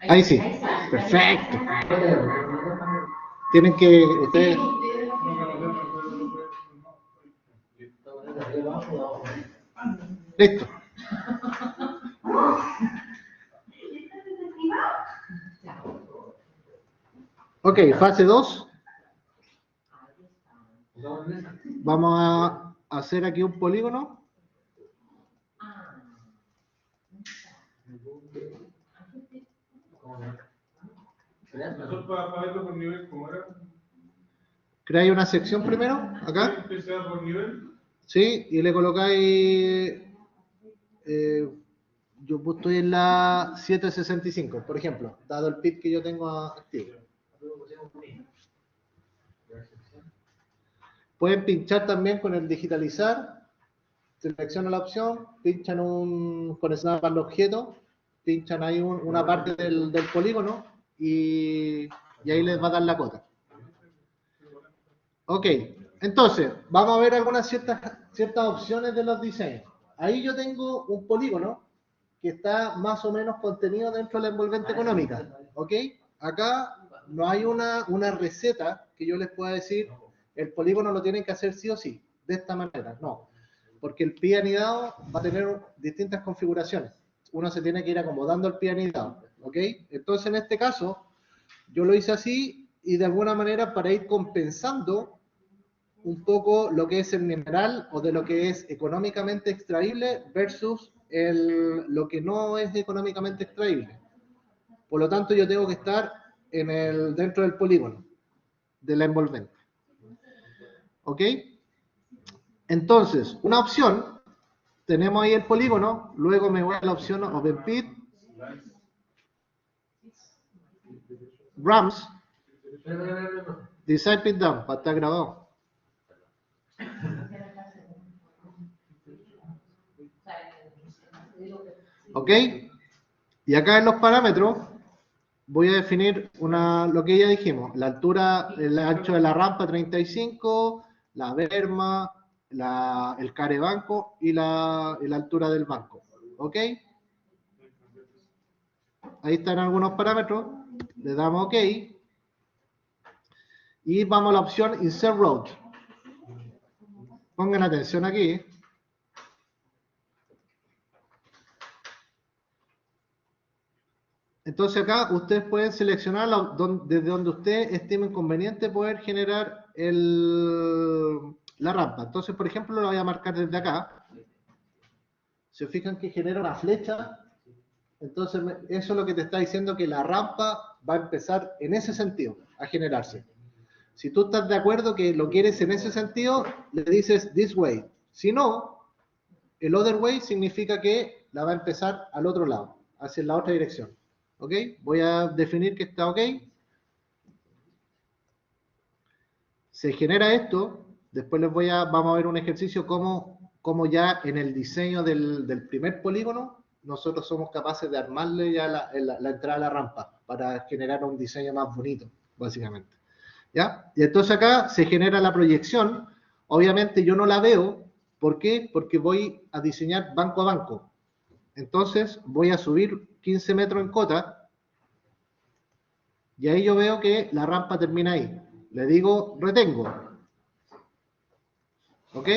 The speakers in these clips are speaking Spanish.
Ahí sí. Perfecto. Tienen que ustedes. Listo. Ok, fase 2. Vamos a hacer aquí un polígono. Eso para verlo por nivel, ¿cómo era? Creáis una sección primero, acá. Que sea por nivel. Sí, y le colocáis. Yo estoy en la 765, por ejemplo, dado el pit que yo tengo activo. Pueden pinchar también con el digitalizar, seleccionan la opción, pinchan con snap al objeto, pinchan ahí una parte del polígono y ahí les va a dar la cota. Ok, entonces, vamos a ver algunas ciertas opciones de los diseños. Ahí yo tengo un polígono que está más o menos contenido dentro de la envolvente económica. ¿Ok? Acá no hay una receta que yo les pueda decir, el polígono lo tienen que hacer sí o sí, de esta manera. No, porque el pie anidado va a tener distintas configuraciones. Uno se tiene que ir acomodando al pie anidado. ¿Ok? Entonces, en este caso, yo lo hice así y de alguna manera para ir compensando un poco lo que es el mineral o de lo que es económicamente extraíble versus lo que no es económicamente extraíble. Por lo tanto, yo tengo que estar dentro del polígono, de la envolvente. ¿Ok? Entonces, una opción, tenemos ahí el polígono, luego me voy a la opción OpenPit, RAMS, Design Pit Down, para estar grabado. ¿Ok? Y acá en los parámetros voy a definir lo que ya dijimos, la altura, el ancho de la rampa 35, la berma, el care banco y la altura del banco. ¿Ok? Ahí están algunos parámetros, le damos OK y vamos a la opción Insert Road. Pongan atención aquí. Entonces acá ustedes pueden seleccionar desde donde ustedes estimen conveniente poder generar la rampa. Entonces, por ejemplo, lo voy a marcar desde acá. Se fijan que genera una flecha. Entonces, eso es lo que te está diciendo, que la rampa va a empezar en ese sentido, a generarse. Si tú estás de acuerdo que lo quieres en ese sentido, le dices this way. Si no, el other way significa que la va a empezar al otro lado, hacia la otra dirección. ¿Ok? Voy a definir que está OK. Se genera esto. Después vamos a ver un ejercicio como ya en el diseño del primer polígono, nosotros somos capaces de armarle ya la entrada a la rampa para generar un diseño más bonito, básicamente. ¿Ya? Y entonces acá se genera la proyección. Obviamente yo no la veo. ¿Por qué? Porque voy a diseñar banco a banco. Entonces voy a subir 15 metros en cota y ahí yo veo que la rampa termina ahí. Le digo retengo. ¿Ok?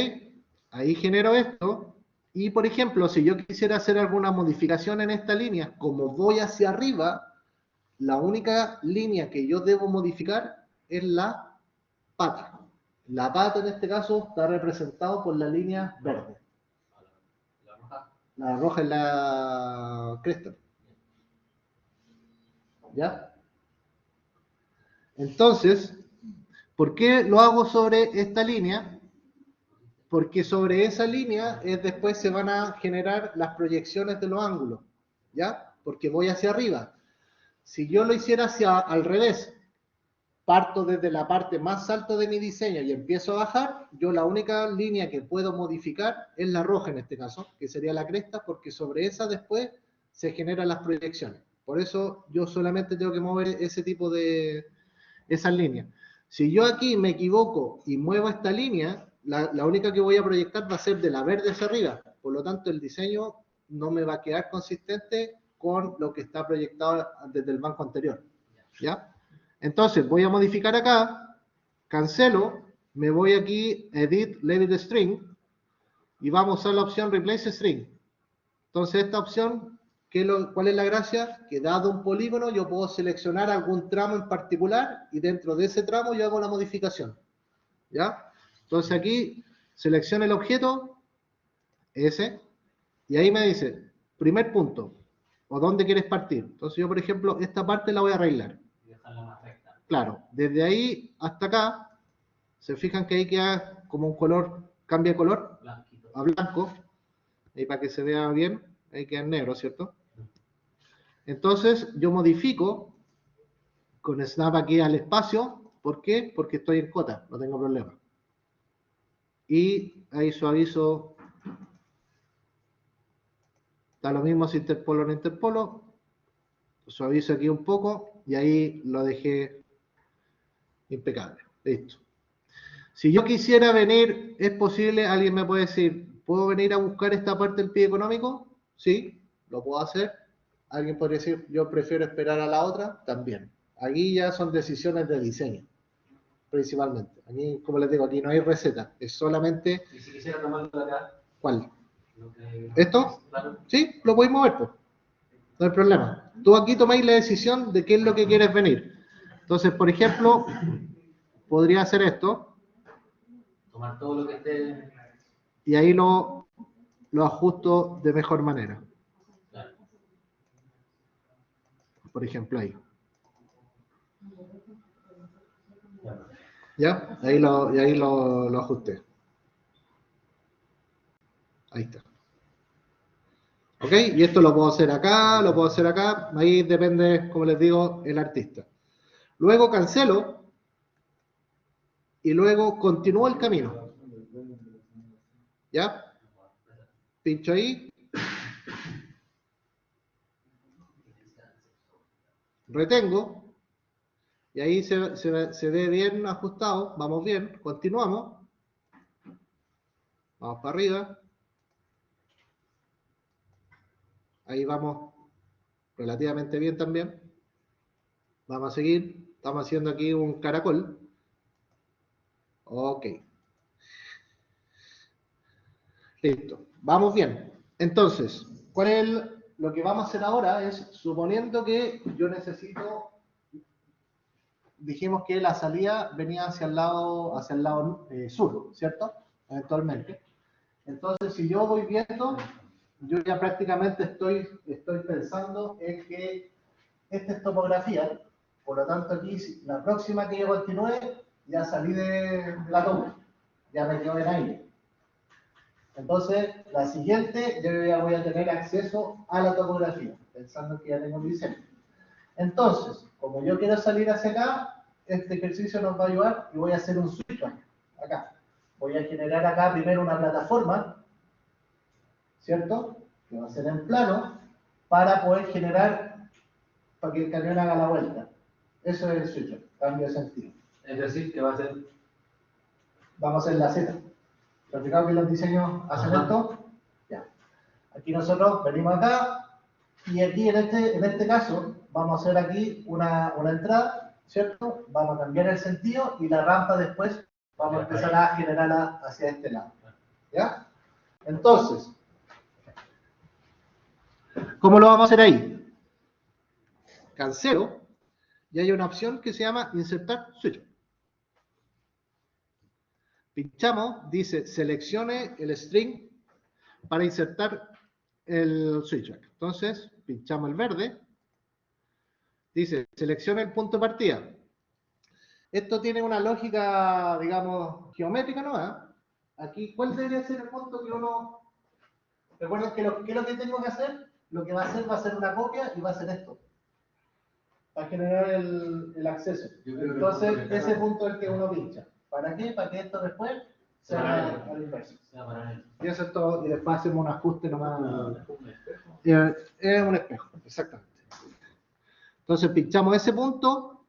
Ahí genero esto. Y por ejemplo, si yo quisiera hacer alguna modificación en esta línea, como voy hacia arriba, la única línea que yo debo modificar es la pata. La pata en este caso está representado por la línea verde. La roja es la cresta. ¿Ya? Entonces, ¿por qué lo hago sobre esta línea? Porque sobre esa línea después se van a generar las proyecciones de los ángulos, ¿ya? Porque voy hacia arriba. Si yo lo hiciera al revés, parto desde la parte más alta de mi diseño y empiezo a bajar, yo la única línea que puedo modificar es la roja en este caso, que sería la cresta, porque sobre esa después se generan las proyecciones. Por eso yo solamente tengo que mover ese tipo esas líneas. Si yo aquí me equivoco y muevo esta línea, la única que voy a proyectar va a ser de la verde hacia arriba. Por lo tanto, el diseño no me va a quedar consistente con lo que está proyectado desde el banco anterior. ¿Ya? Entonces, voy a modificar acá, cancelo, me voy aquí, Edit, Label String, y vamos a usar la opción Replace String. Entonces, esta opción, ¿cuál es la gracia? Que dado un polígono, yo puedo seleccionar algún tramo en particular, y dentro de ese tramo yo hago la modificación. ¿Ya? Entonces, aquí, selecciono el objeto, ese, y ahí me dice, primer punto, o dónde quieres partir. Entonces, yo, por ejemplo, esta parte la voy a arreglar. Claro, desde ahí hasta acá, se fijan que ahí queda como un color, cambia de color a blanco, ahí para que se vea bien, ahí queda en negro, ¿cierto? Entonces yo modifico con snap aquí al espacio, ¿por qué? Porque estoy en cota, no tengo problema. Y ahí suavizo, da lo mismo si interpolo o no interpolo, suavizo aquí un poco y ahí lo dejé impecable, listo. Si yo quisiera venir, ¿es posible? Alguien me puede decir, ¿puedo venir a buscar esta parte del pie económico? Sí, lo puedo hacer. Alguien podría decir, yo prefiero esperar a la otra, también. Aquí ya son decisiones de diseño, principalmente. Aquí, como les digo, aquí no hay receta, es solamente... ¿Y si quisiera tomarlo de acá? ¿Cuál? Que... ¿Esto? Claro. Sí, lo podéis mover, pues. No hay problema. Tú aquí tomáis la decisión de qué es lo que quieres venir. Entonces, por ejemplo, podría hacer esto. Tomar todo lo que esté... Y ahí lo ajusto de mejor manera. Claro. Por ejemplo, ahí. ¿Ya? Ahí lo ajusté. Ahí está. ¿Ok? Y esto lo puedo hacer acá, lo puedo hacer acá. Ahí depende, como les digo, el artista. Luego cancelo. Y luego continúo el camino. ¿Ya? Pincho ahí. Retengo. Y ahí se ve bien ajustado. Vamos bien. Continuamos. Vamos para arriba. Ahí vamos relativamente bien también. Vamos a seguir. Estamos haciendo aquí un caracol. Ok. Listo. Vamos bien. Entonces, ¿cuál es lo que vamos a hacer ahora? Es, suponiendo que yo necesito, dijimos que la salida venía hacia el lado sur, ¿cierto? Eventualmente. Entonces, si yo voy viendo, yo ya prácticamente estoy pensando en que esta es topografía, por lo tanto aquí, la próxima que yo continúe, ya salí de la toma, ya me quedo en aire. Entonces, la siguiente, yo ya voy a tener acceso a la topografía, pensando que ya tengo el diseño. Entonces, como yo quiero salir hacia acá, este ejercicio nos va a ayudar y voy a hacer un switch acá. Voy a generar acá primero una plataforma, ¿cierto? Que va a ser en plano, para poder generar, para que el camión haga la vuelta. Eso es el switch, cambio de sentido. Es decir, que va a ser... Vamos a hacer la Z. ¿Te has fijado que los diseños hacen esto? Ya. Aquí nosotros venimos acá y aquí en este caso vamos a hacer aquí una entrada, ¿cierto? Vamos a cambiar el sentido y la rampa después vamos a empezar a generarla hacia este lado. ¿Ya? Entonces, ¿cómo lo vamos a hacer ahí? Cancelo y hay una opción que se llama insertar switch. Pinchamos, dice seleccione el string para insertar el switch back. Entonces, pinchamos el verde. Dice, selecciona el punto de partida. Esto tiene una lógica, digamos, geométrica, ¿no? Aquí, ¿cuál debería ser el punto que uno... Recuerden que ¿qué es lo que tengo que hacer? Lo que va a ser una copia y va a ser esto. Para generar el acceso. Entonces, ese punto es el que uno pincha. ¿Para qué? Para que esto después sea al inverso. Y eso es todo, y después hacemos un ajuste nomás. Es un espejo, exactamente. Entonces pinchamos ese punto.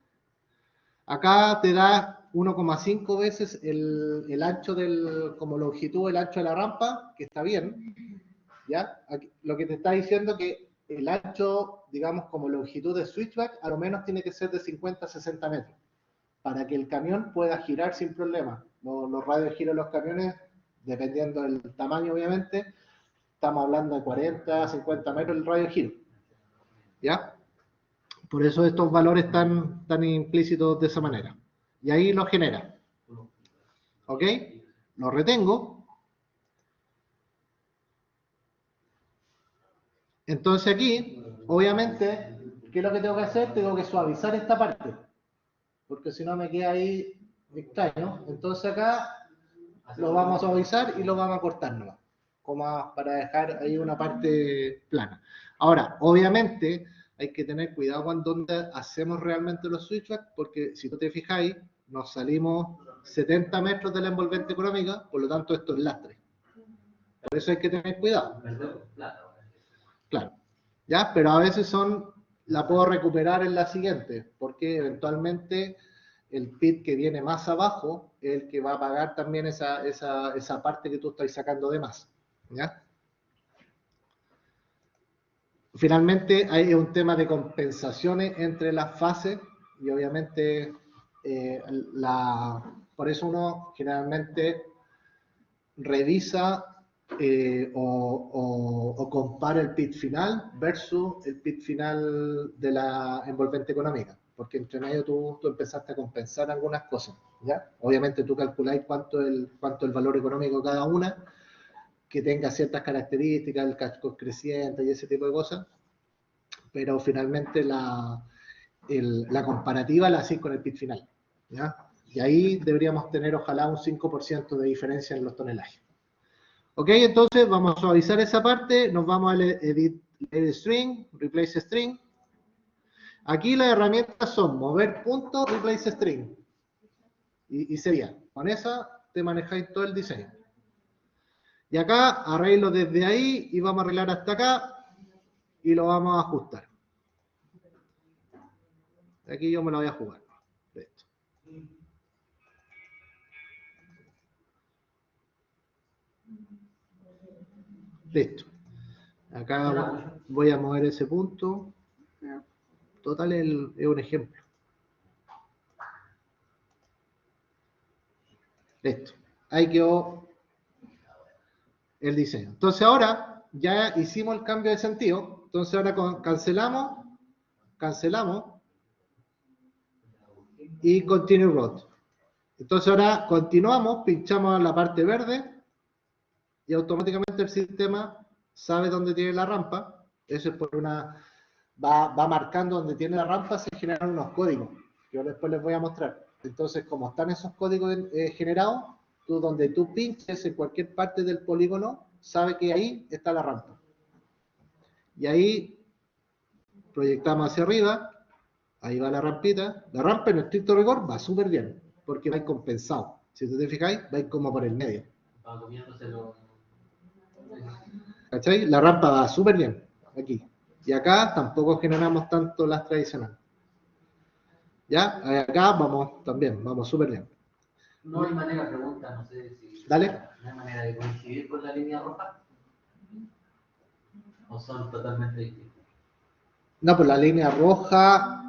Acá te da 1,5 veces el ancho como longitud, el ancho de la rampa, que está bien. ¿Ya? Aquí, lo que te está diciendo que el ancho, digamos, como longitud de switchback, a lo menos tiene que ser de 50 a 60 metros, para que el camión pueda girar sin problema. Los radios de giro de los camiones, dependiendo del tamaño, obviamente, estamos hablando de 40 a 50 metros el radio de giro. ¿Ya? Por eso estos valores están implícitos de esa manera. Y ahí lo genera. ¿Ok? Lo retengo. Entonces aquí, obviamente, ¿qué es lo que tengo que hacer? Tengo que suavizar esta parte. Porque si no me queda ahí extraño. Entonces acá lo vamos a suavizar y lo vamos a cortar nomás. Como para dejar ahí una parte plana. Ahora, obviamente, hay que tener cuidado cuando hacemos realmente los switchbacks, porque si tú te fijáis, nos salimos 70 metros de la envolvente económica, por lo tanto esto es lastre. Por eso hay que tener cuidado. Claro. ¿Ya? Pero a veces la puedo recuperar en la siguiente, porque eventualmente el pit que viene más abajo es el que va a pagar también esa parte que tú estás sacando de más. ¿Ya? Finalmente hay un tema de compensaciones entre las fases y obviamente por eso uno generalmente revisa o compara el pit final versus el pit final de la envolvente económica, porque entre medio tú empezaste a compensar algunas cosas, ¿ya? Obviamente tú calculáis cuánto el valor económico de cada una, que tenga ciertas características, el casco creciente y ese tipo de cosas, pero finalmente la comparativa la hacéis con el pit final, ¿ya? Y ahí deberíamos tener ojalá un 5% de diferencia en los tonelajes. Ok, entonces vamos a suavizar esa parte, nos vamos al edit string, replace string. Aquí las herramientas son mover punto, replace string. Y sería, con esa te manejáis todo el diseño. Y acá arreglo desde ahí y vamos a arreglar hasta acá y lo vamos a ajustar. Aquí yo me lo voy a jugar. Listo. Listo. Acá voy a mover ese punto. Total es un ejemplo. Listo. Ahí quedó el diseño. Entonces ahora ya hicimos el cambio de sentido. Entonces ahora cancelamos y continue road. Entonces ahora continuamos, pinchamos la parte verde y automáticamente el sistema sabe dónde tiene la rampa. Eso es por va marcando donde tiene la rampa, se generan unos códigos que yo después les voy a mostrar. Entonces, como están esos códigos generados, donde tú pinches en cualquier parte del polígono, sabe que ahí está la rampa. Y ahí proyectamos hacia arriba, ahí va la rampita. La rampa en estricto rigor va súper bien, porque va compensado. Si tú te fijáis, va como por el medio. ¿Cachai? La rampa va súper bien, aquí. Y acá tampoco generamos tanto las tradicionales. ¿Ya? Acá vamos súper bien. No hay manera, pregunta, no sé si... Dale. ¿No hay manera de coincidir con la línea roja? ¿O son totalmente distintos? No, pues la línea roja,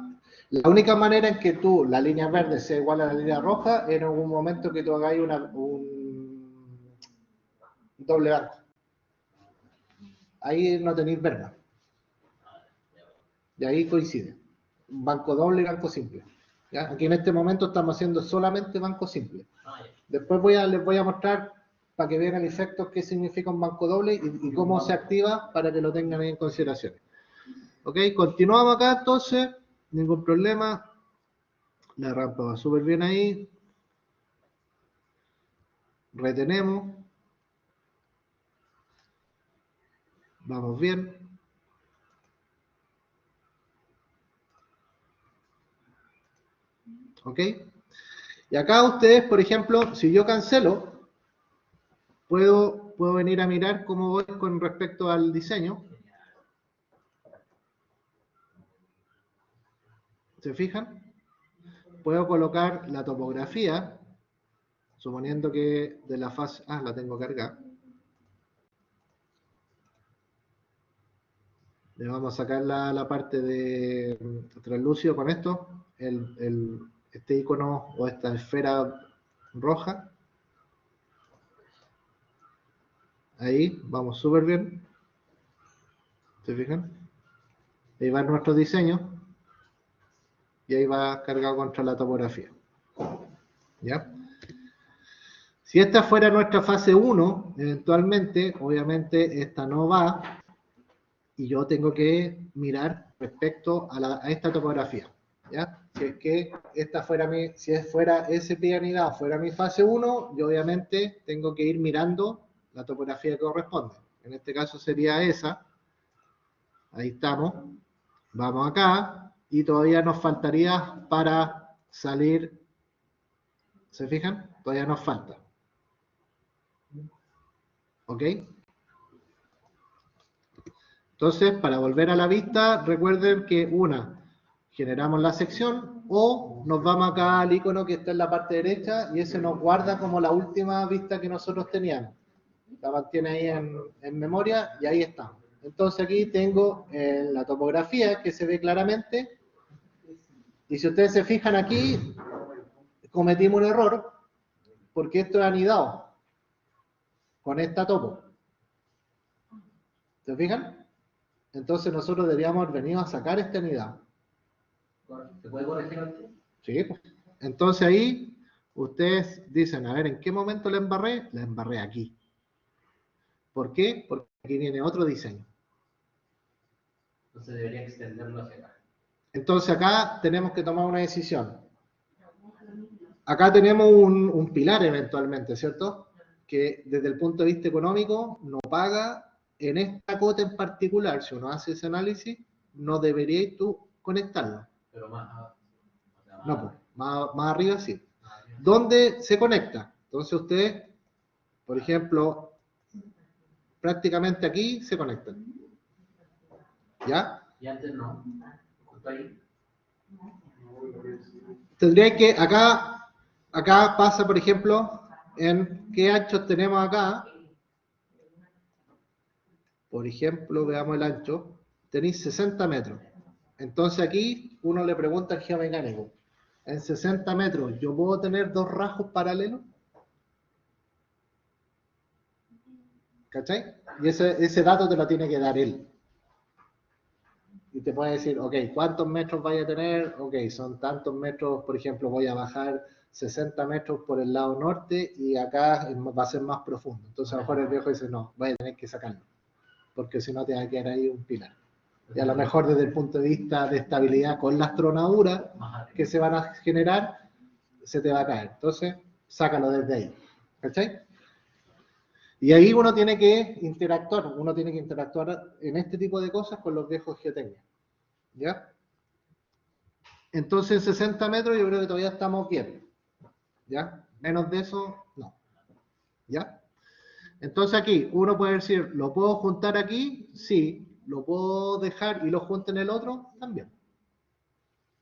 la única manera en que la línea verde sea igual a la línea roja, es en algún momento que tú hagáis un doble banco. Ahí no tenéis verba. Y ahí coincide. Banco doble y banco simple. ¿Ya? Aquí en este momento estamos haciendo solamente banco simple. Después les voy a mostrar para que vean el efecto qué significa un banco doble y cómo se activa para que lo tengan en consideración. Ok, continuamos acá entonces, ningún problema. La rampa va súper bien ahí. Retenemos. Vamos bien. Ok. Y acá ustedes, por ejemplo, si yo cancelo, puedo venir a mirar cómo voy con respecto al diseño. ¿Se fijan? Puedo colocar la topografía, suponiendo que de la fase... la tengo cargada. Le vamos a sacar la parte de translúcido con esto, este icono o esta esfera roja. Ahí, vamos súper bien. ¿Se fijan? Ahí va nuestro diseño. Y ahí va cargado contra la topografía. ¿Ya? Si esta fuera nuestra fase 1, eventualmente, obviamente, esta no va. Y yo tengo que mirar respecto a esta topografía. ¿Ya? Si es que esta fuera si fuera ese pie de anidado, fuera mi fase 1, yo obviamente tengo que ir mirando la topografía que corresponde. En este caso sería esa. Ahí estamos. Vamos acá. Y todavía nos faltaría para salir. ¿Se fijan? Todavía nos falta. ¿Ok? Entonces, para volver a la vista, recuerden que generamos la sección o nos vamos acá al icono que está en la parte derecha y ese nos guarda como la última vista que nosotros teníamos. La mantiene ahí en memoria y ahí está. Entonces aquí tengo la topografía que se ve claramente. Y si ustedes se fijan aquí, cometimos un error porque esto es anidado con esta topo. ¿Se fijan? Entonces nosotros deberíamos haber venido a sacar este anidado. ¿Se puede corregir antes? Sí, pues. Entonces ahí ustedes dicen, a ver, ¿en qué momento la embarré? La embarré aquí. ¿Por qué? Porque aquí viene otro diseño. Entonces debería extenderlo hacia acá. Entonces acá tenemos que tomar una decisión. Acá tenemos un pilar eventualmente, ¿cierto? Que desde el punto de vista económico no paga en esta cota en particular. Si uno hace ese análisis, no deberías tú conectarlo. Pero más, No, pues, más arriba sí. ¿Dónde se conecta? Entonces ustedes, por ejemplo, prácticamente aquí se conectan. ¿Ya? Y antes no. Justo ahí. Tendría que, acá pasa, por ejemplo, en qué anchos tenemos acá. Por ejemplo, veamos el ancho. Tenéis 60 metros. Entonces aquí uno le pregunta al geomecánico, en 60 metros, ¿yo puedo tener dos rasgos paralelos? ¿Cachai? Y ese dato te lo tiene que dar él. Y te puede decir, ok, ¿cuántos metros vaya a tener? Ok, son tantos metros, por ejemplo, voy a bajar 60 metros por el lado norte y acá va a ser más profundo. Entonces a lo mejor el viejo dice, no, voy a tener que sacarlo, porque si no te va a quedar ahí un pilar. Y a lo mejor desde el punto de vista de estabilidad con las tronaduras que se van a generar, se te va a caer. Entonces, sácalo desde ahí. ¿Cachai? Y ahí uno tiene que interactuar en este tipo de cosas con los viejos geotecnios. ¿Ya? Entonces, 60 metros yo creo que todavía estamos bien. ¿Ya? Menos de eso, no. ¿Ya? Entonces aquí, uno puede decir, ¿lo puedo juntar aquí? Sí. ¿Lo puedo dejar y lo junto en el otro? También.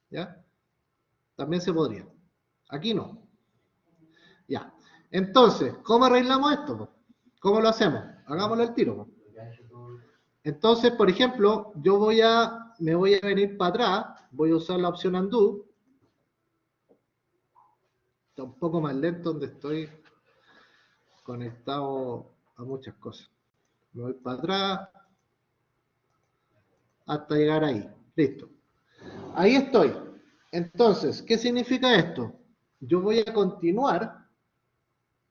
¿Ya? También se podría. Aquí no. Ya. Entonces, ¿cómo arreglamos esto? ¿Cómo lo hacemos? Hagámoslo al tiro. Entonces, por ejemplo, me voy a venir para atrás, voy a usar la opción Undo. Está un poco más lento donde estoy conectado a muchas cosas. Me voy para atrás hasta llegar ahí. Listo. Ahí estoy. Entonces, ¿qué significa esto? Yo voy a continuar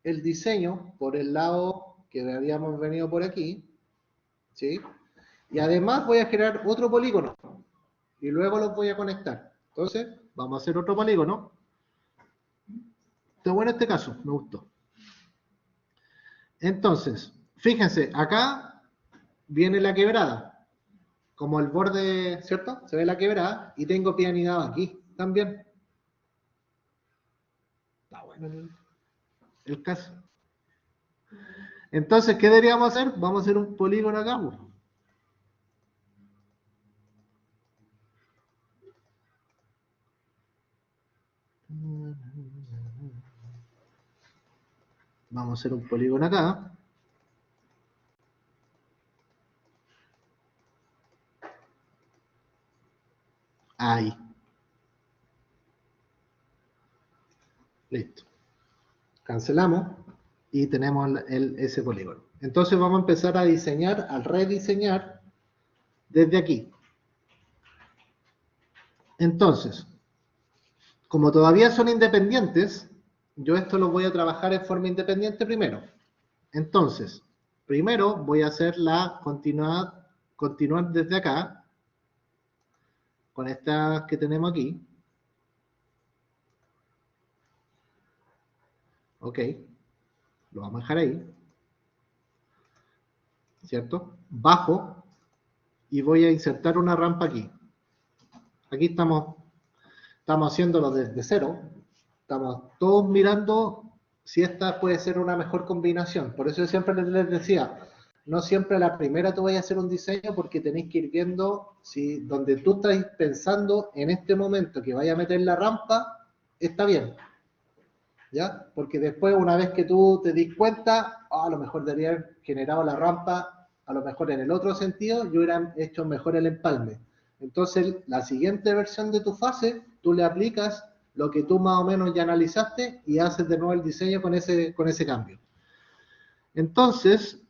el diseño por el lado que habíamos venido por aquí, ¿sí? Y además voy a generar otro polígono y luego los voy a conectar. Entonces, vamos a hacer otro polígono. Está bueno este caso, me gustó. Entonces, fíjense, acá viene la quebrada, como el borde, ¿cierto? Se ve la quebrada y tengo pianidad aquí también. Está bueno el caso. Entonces, ¿qué deberíamos hacer? Vamos a hacer un polígono acá. Vamos a hacer un polígono acá. Ahí. Listo. Cancelamos y tenemos ese polígono. Entonces vamos a empezar a diseñar, a rediseñar desde aquí. Entonces, como todavía son independientes, yo esto lo voy a trabajar en forma independiente primero. Entonces, primero voy a hacer la continuar desde acá, con estas que tenemos aquí. Ok, lo vamos a dejar ahí, ¿cierto? Bajo y voy a insertar una rampa aquí. Aquí estamos haciéndolo desde cero. Estamos todos mirando si esta puede ser una mejor combinación. Por eso yo siempre les decía, no siempre a la primera tú vayas a hacer un diseño porque tenéis que ir viendo si donde tú estás pensando en este momento que vaya a meter la rampa, está bien. ¿Ya? Porque después, una vez que tú te dis cuenta, a lo mejor debería haber generado la rampa, a lo mejor en el otro sentido, yo hubiera hecho mejor el empalme. Entonces, la siguiente versión de tu fase, tú le aplicas lo que tú más o menos ya analizaste y haces de nuevo el diseño con ese cambio. Entonces,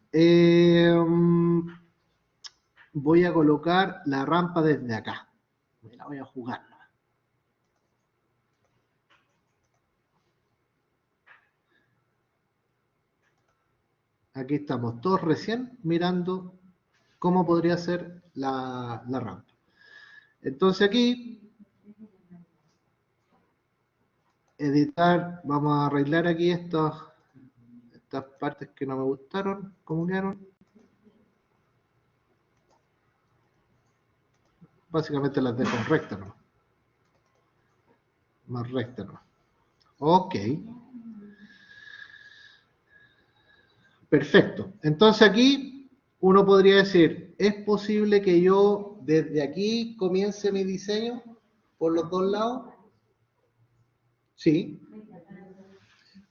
voy a colocar la rampa desde acá. Me la voy a jugar. Aquí estamos todos recién mirando cómo podría ser la rampa. Entonces aquí, editar, vamos a arreglar aquí estas partes que no me gustaron, ¿cómo quedaron? Básicamente las dejo rectas, ¿no? Más rectas, ¿no? Ok. Perfecto. Entonces aquí uno podría decir, ¿es posible que yo desde aquí comience mi diseño por los dos lados? Sí.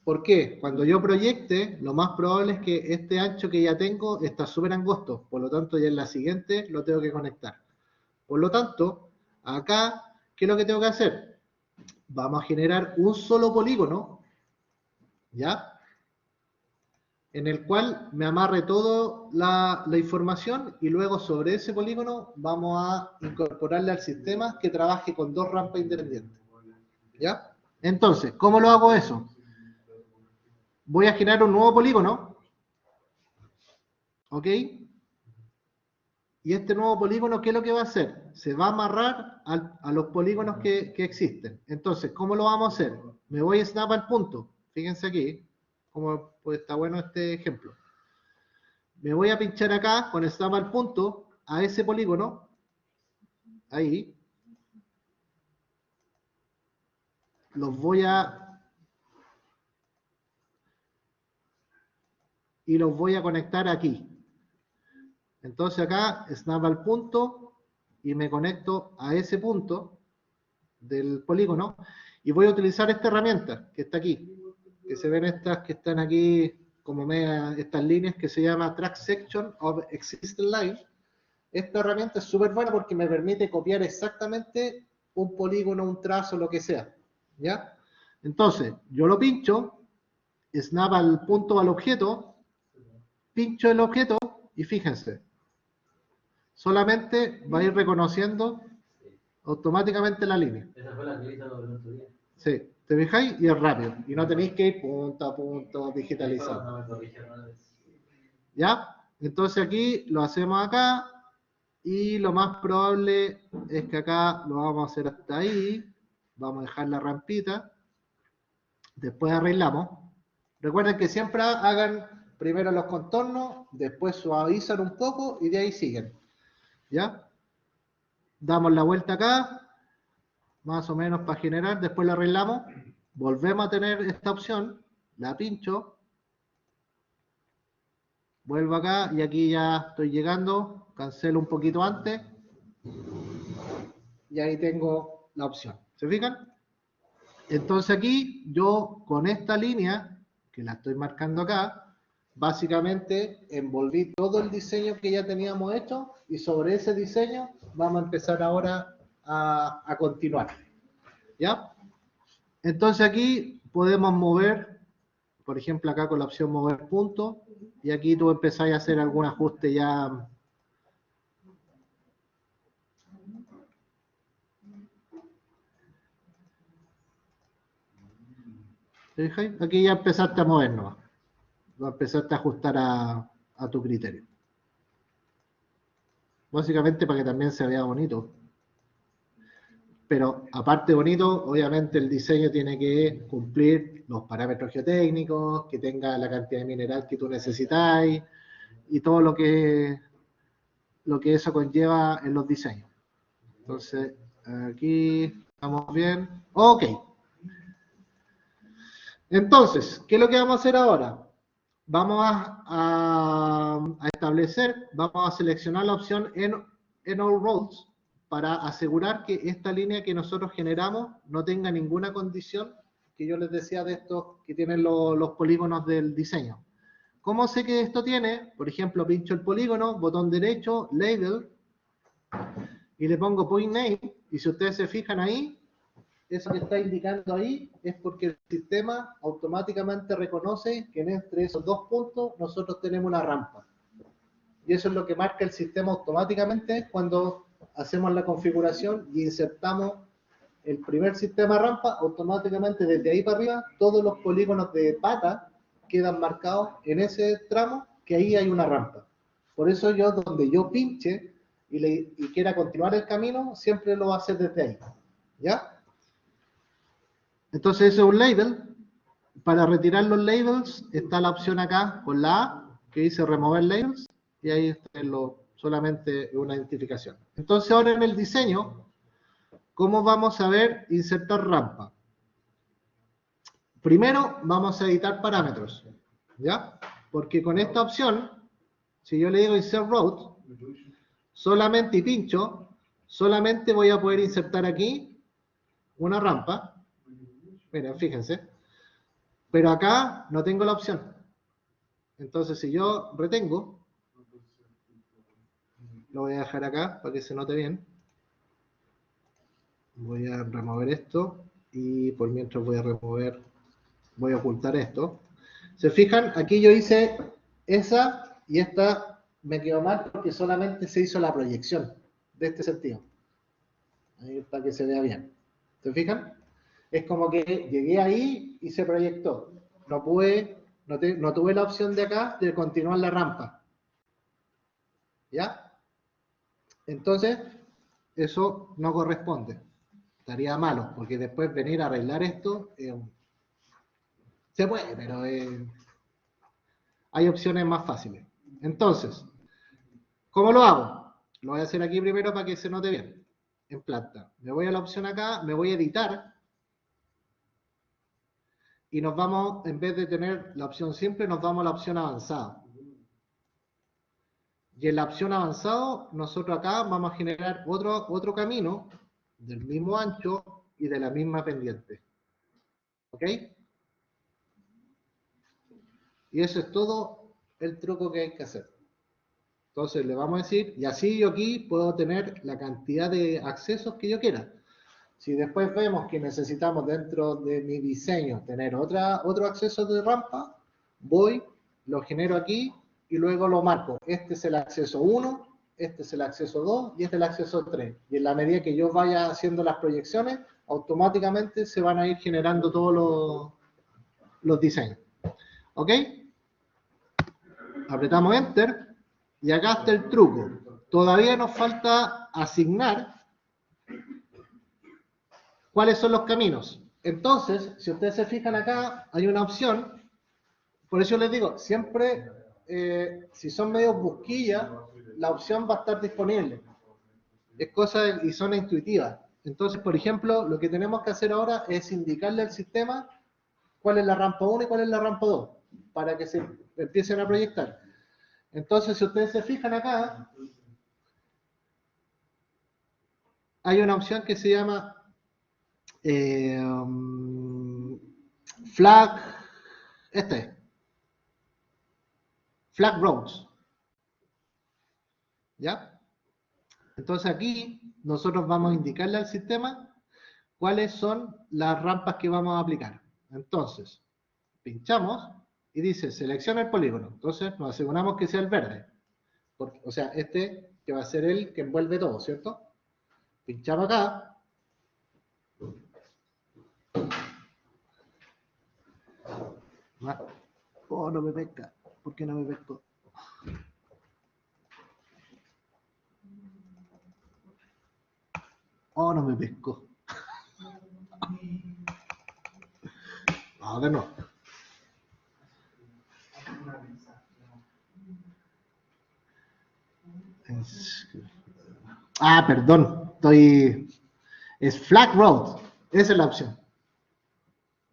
¿Por qué? Cuando yo proyecte, lo más probable es que este ancho que ya tengo está súper angosto, por lo tanto ya en la siguiente lo tengo que conectar. Por lo tanto, acá, ¿qué es lo que tengo que hacer? Vamos a generar un solo polígono, ¿ya? En el cual me amarre toda la información y luego sobre ese polígono vamos a incorporarle al sistema que trabaje con dos rampas independientes. ¿Ya? Entonces, ¿cómo lo hago eso? Voy a generar un nuevo polígono. ¿Ok? Y este nuevo polígono, ¿qué es lo que va a hacer? Se va a amarrar a los polígonos que existen. Entonces, ¿cómo lo vamos a hacer? Me voy a snap al punto. Fíjense aquí, como pues está bueno este ejemplo. Me voy a pinchar acá con snap al punto a ese polígono. Ahí. Los voy a... y los voy a conectar aquí. Entonces acá, snap al punto y me conecto a ese punto del polígono y voy a utilizar esta herramienta que está aquí, que se ven estas que están aquí como estas líneas que se llama Track Section of Existing Line. Esta herramienta es súper buena porque me permite copiar exactamente un polígono, un trazo, lo que sea. ¿Ya? Entonces, yo lo pincho, snap al punto al objeto, pincho el objeto y fíjense, solamente va a ir reconociendo automáticamente la línea. Esa fue la que hizo el otro día. Sí, te fijáis y es rápido. Y no tenéis que ir punto a punto digitalizando. No me corrigieron. ¿Ya? Entonces aquí lo hacemos acá y lo más probable es que acá lo vamos a hacer hasta ahí. Vamos a dejar la rampita. Después arreglamos. Recuerden que siempre hagan primero los contornos, después suavizan un poco y de ahí siguen. ¿Ya? Damos la vuelta acá, más o menos para generar, después la arreglamos. Volvemos a tener esta opción, la pincho. Vuelvo acá y aquí ya estoy llegando, cancelo un poquito antes y ahí tengo la opción. ¿Se fijan? Entonces aquí yo con esta línea, que la estoy marcando acá, básicamente envolví todo el diseño que ya teníamos hecho y sobre ese diseño vamos a empezar ahora a continuar. ¿Ya? Entonces aquí podemos mover, por ejemplo, acá con la opción mover punto, y aquí tú empezás a hacer algún ajuste ya. ¿Te fijas? Aquí ya empezaste a mover nomás. Lo empezaste a ajustar a tu criterio. Básicamente para que también se vea bonito. Pero aparte de bonito, obviamente el diseño tiene que cumplir los parámetros geotécnicos, que tenga la cantidad de mineral que tú necesitáis y todo lo que eso conlleva en los diseños. Entonces, aquí estamos bien. Ok. Entonces, ¿qué es lo que vamos a hacer ahora? Vamos a establecer, vamos a seleccionar la opción en All Roads para asegurar que esta línea que nosotros generamos no tenga ninguna condición que yo les decía de estos que tienen los polígonos del diseño. ¿Cómo sé que esto tiene? Por ejemplo, pincho el polígono, botón derecho, Label, y le pongo Point Name, y si ustedes se fijan ahí, eso que está indicando ahí es porque el sistema automáticamente reconoce que entre esos dos puntos nosotros tenemos una rampa. Y eso es lo que marca el sistema automáticamente cuando hacemos la configuración y insertamos el primer sistema rampa, automáticamente desde ahí para arriba todos los polígonos de pata quedan marcados en ese tramo que ahí hay una rampa. Por eso yo, donde yo pinche y quiera continuar el camino, siempre lo va a hacer desde ahí. ¿Ya? Entonces ese es un label. Para retirar los labels está la opción acá con la A que dice remover labels y ahí está solamente una identificación. Entonces ahora en el diseño, ¿cómo vamos a ver insertar rampa? Primero vamos a editar parámetros, ¿ya? Porque con esta opción, si yo le digo insert road, solamente y pincho, solamente voy a poder insertar aquí una rampa. Miren, fíjense. Pero acá no tengo la opción. Entonces, si yo retengo, lo voy a dejar acá para que se note bien. Voy a remover esto y por mientras voy a ocultar esto. ¿Se fijan? Aquí yo hice esa y esta me quedó mal porque solamente se hizo la proyección de este sentido. Ahí para que se vea bien. ¿Se fijan? Es como que llegué ahí y se proyectó. No tuve la opción de acá de continuar la rampa. ¿Ya? Entonces, eso no corresponde. Estaría malo, porque después venir a arreglar esto, se puede, pero hay opciones más fáciles. Entonces, ¿cómo lo hago? Lo voy a hacer aquí primero para que se note bien. En planta. Me voy a la opción acá, me voy a editar. Y nos vamos, en vez de tener la opción simple, nos vamos a la opción avanzado. Y en la opción avanzado, nosotros acá vamos a generar otro camino del mismo ancho y de la misma pendiente. ¿Ok? Y eso es todo el truco que hay que hacer. Entonces le vamos a decir, y así yo aquí puedo tener la cantidad de accesos que yo quiera. Si después vemos que necesitamos dentro de mi diseño tener otro acceso de rampa, lo genero aquí y luego lo marco. Este es el acceso 1, este es el acceso 2 y este es el acceso 3. Y en la medida que yo vaya haciendo las proyecciones, automáticamente se van a ir generando todos los diseños. ¿Ok? Apretamos Enter y acá está el truco. Todavía nos falta asignar cuáles son los caminos. Entonces, si ustedes se fijan acá, hay una opción. Por eso les digo, siempre, si son medios busquillas, la opción va a estar disponible. Es cosa y zona intuitiva. Entonces, por ejemplo, lo que tenemos que hacer ahora es indicarle al sistema cuál es la rampa 1 y cuál es la rampa 2, para que se empiecen a proyectar. Entonces, si ustedes se fijan acá, hay una opción que se llama Flag Roads. ¿Ya? Entonces aquí nosotros vamos a indicarle al sistema cuáles son las rampas que vamos a aplicar. Entonces, pinchamos y dice selecciona el polígono. Entonces nos aseguramos que sea el verde. Porque, o sea, este que va a ser el que envuelve todo, ¿cierto? Pinchamos acá. Oh, no me pesca. ¿Por qué no me pesco? Oh, no me pescó. De nuevo. Perdón. Es Flag Road. Esa es la opción.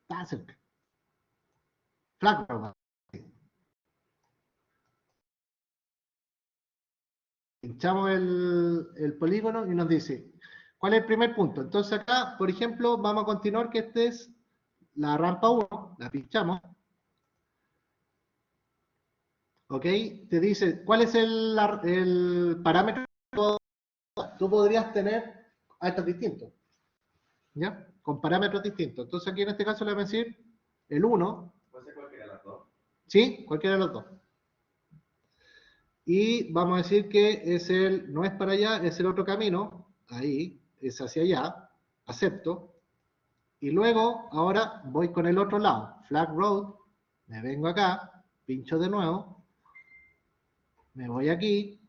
Está cerca. Flag Road. Pinchamos el polígono y nos dice, ¿cuál es el primer punto? Entonces acá, por ejemplo, vamos a continuar que esta es la rampa 1, la pinchamos. ¿Ok? Te dice, ¿cuál es el parámetro? Tú podrías tener altos distintos. ¿Ya? Con parámetros distintos. Entonces aquí en este caso le vamos a decir el 1. ¿Puede ser cualquiera de las dos? Sí, cualquiera de los dos. Y vamos a decir que no es para allá, es el otro camino. Ahí, es hacia allá. Acepto. Y luego, ahora voy con el otro lado. Flag Road. Me vengo acá. Pincho de nuevo. Me voy aquí.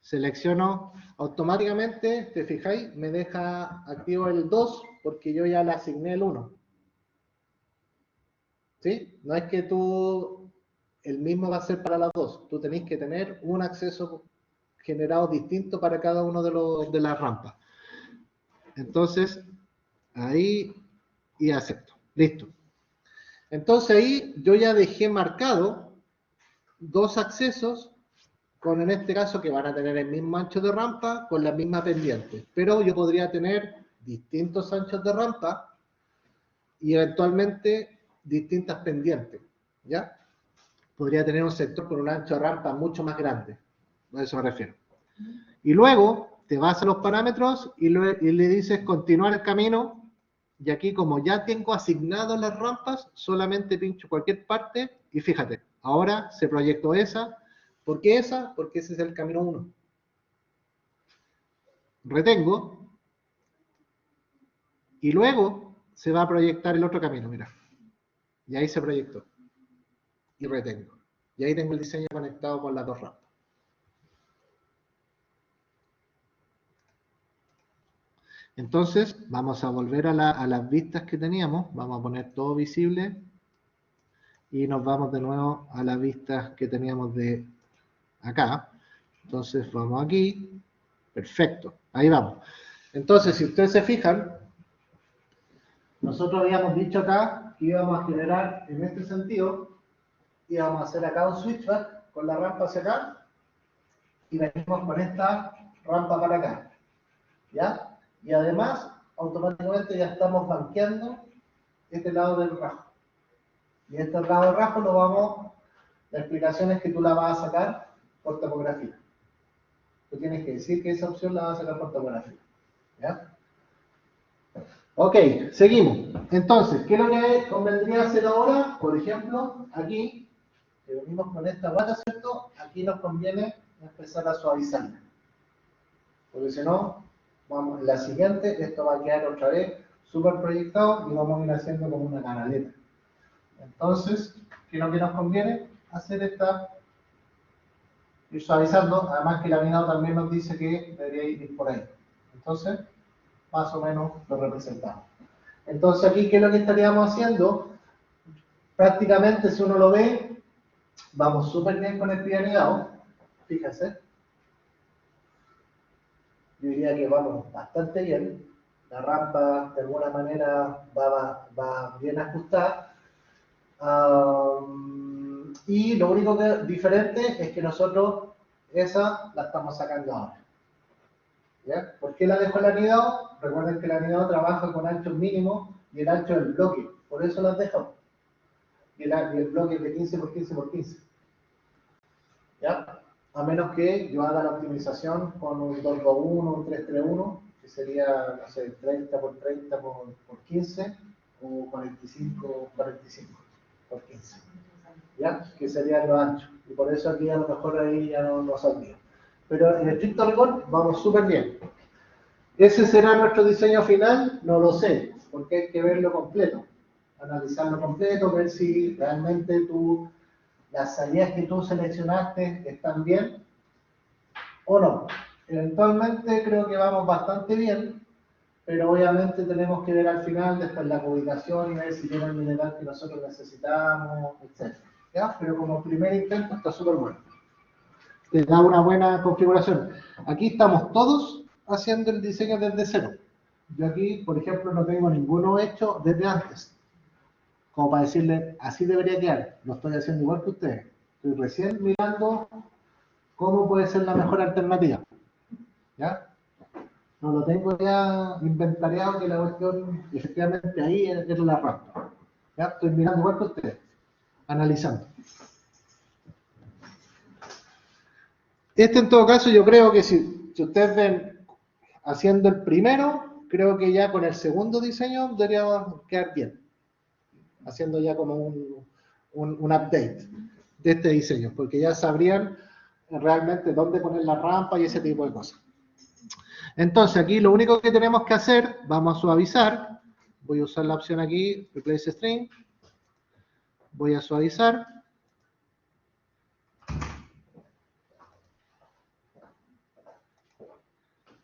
Selecciono automáticamente, te fijáis, me deja activo el 2 porque yo ya le asigné el 1. ¿Sí? No es que el mismo va a ser para las dos. Tú tenés que tener un acceso generado distinto para cada uno de las rampas. Entonces, ahí y acepto. Listo. Entonces ahí yo ya dejé marcado dos accesos con en este caso que van a tener el mismo ancho de rampa con la misma pendiente. Pero yo podría tener distintos anchos de rampa y eventualmente distintas pendientes, ¿ya? Podría tener un sector con un ancho de rampa mucho más grande, a eso me refiero. Y luego te vas a los parámetros y le dices continuar el camino, y aquí como ya tengo asignado las rampas, solamente pincho cualquier parte y fíjate, ahora se proyectó esa. ¿Por qué esa? Porque ese es el camino 1. Retengo y luego se va a proyectar el otro camino, mira. Y ahí se proyectó. Y retengo. Y ahí tengo el diseño conectado con las dos rampas. Entonces, vamos a volver a las vistas que teníamos. Vamos a poner todo visible. Y nos vamos de nuevo a las vistas que teníamos de acá. Entonces, vamos aquí. Perfecto. Ahí vamos. Entonces, si ustedes se fijan, nosotros habíamos dicho acá que íbamos a generar en este sentido, íbamos a hacer acá un switchback con la rampa hacia acá y venimos con esta rampa para acá. ¿Ya? Y además, automáticamente ya estamos banqueando este lado del rajo. Y este lado del rajo lo vamos, la explicación es que tú la vas a sacar por topografía. Tú tienes que decir que esa opción la vas a sacar por topografía. ¿Ya? Ok, seguimos. Entonces, ¿qué es lo que convendría hacer ahora? Por ejemplo, aquí, que venimos con esta guata, ¿cierto? Aquí nos conviene empezar a suavizarla. Porque si no, vamos en la siguiente, esto va a quedar otra vez súper proyectado y vamos a ir haciendo como una canaleta. Entonces, ¿qué es lo que nos conviene? Hacer ir suavizando, además que el laminado también nos dice que debería ir por ahí. Entonces, más o menos lo representamos. Entonces aquí, ¿qué es lo que estaríamos haciendo? Prácticamente, si uno lo ve, vamos súper bien con el pie anidado. Fíjense. Yo diría que vamos bastante bien. La rampa, de alguna manera, va bien ajustada. Y lo único que es diferente es que nosotros esa la estamos sacando ahora. ¿Ya? ¿Por qué la dejo el anidado? Recuerden que el anidado trabaja con anchos mínimos y el ancho del bloque. Por eso las dejo. Y el bloque es de 15 por 15 por 15. ¿Ya? A menos que yo haga la optimización con un 2-2-1, un 3-3-1, que sería, no sé, 30 por 30 por 15, o 45 por 15. ¿Ya? Que sería lo ancho. Y por eso aquí a lo mejor ahí ya no saldría. Pero en estricto rigor vamos súper bien. ¿Ese será nuestro diseño final? No lo sé, porque hay que verlo completo. Analizarlo completo, ver si realmente las salidas que tú seleccionaste están bien o no. Eventualmente creo que vamos bastante bien, pero obviamente tenemos que ver al final después la ubicación y ver si tiene el mineral que nosotros necesitamos, etc. ¿Ya? Pero como primer intento está súper bueno. Te da una buena configuración. Aquí estamos todos haciendo el diseño desde cero. Yo aquí, por ejemplo, no tengo ninguno hecho desde antes. Como para decirle, así debería quedar. Lo estoy haciendo igual que ustedes. Estoy recién mirando cómo puede ser la mejor alternativa. ¿Ya? No lo tengo ya inventariado que la cuestión, efectivamente ahí es la rampa. ¿Ya? Estoy mirando igual que ustedes, analizando. Este en todo caso yo creo que si ustedes ven haciendo el primero, creo que ya con el segundo diseño debería quedar bien. Haciendo ya como un update de este diseño, porque ya sabrían realmente dónde poner la rampa y ese tipo de cosas. Entonces aquí lo único que tenemos que hacer, vamos a suavizar, voy a usar la opción aquí, Replace String, voy a suavizar,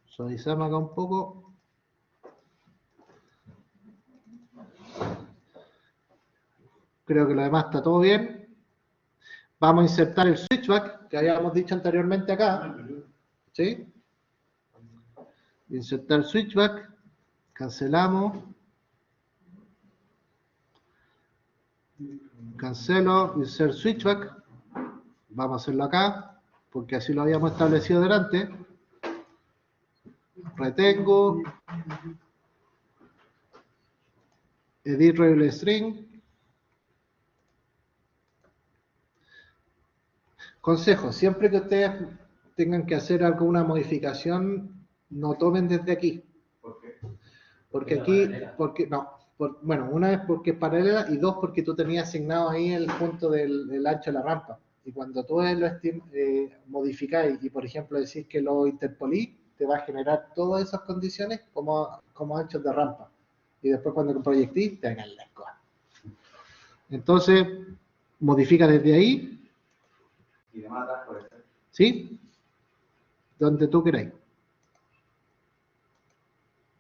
suavizamos acá un poco, creo que lo demás está todo bien. Vamos a insertar el switchback que habíamos dicho anteriormente acá, ¿sí? Insertar switchback, cancelamos, cancelo, insert switchback, vamos a hacerlo acá, porque así lo habíamos establecido delante, retengo, edit regular string. Consejo, siempre que ustedes tengan que hacer alguna modificación, no tomen desde aquí. ¿Por qué? Porque aquí, bueno, una es porque es paralela y dos porque tú tenías asignado ahí el punto del ancho de la rampa. Y cuando tú lo modificáis y, por ejemplo, decís que lo interpolís, te va a generar todas esas condiciones como anchos de rampa. Y después cuando proyectís, te hagan la escoba. Entonces, modifica desde ahí. Y de más atrás puede ser. ¿Sí? Donde tú queráis.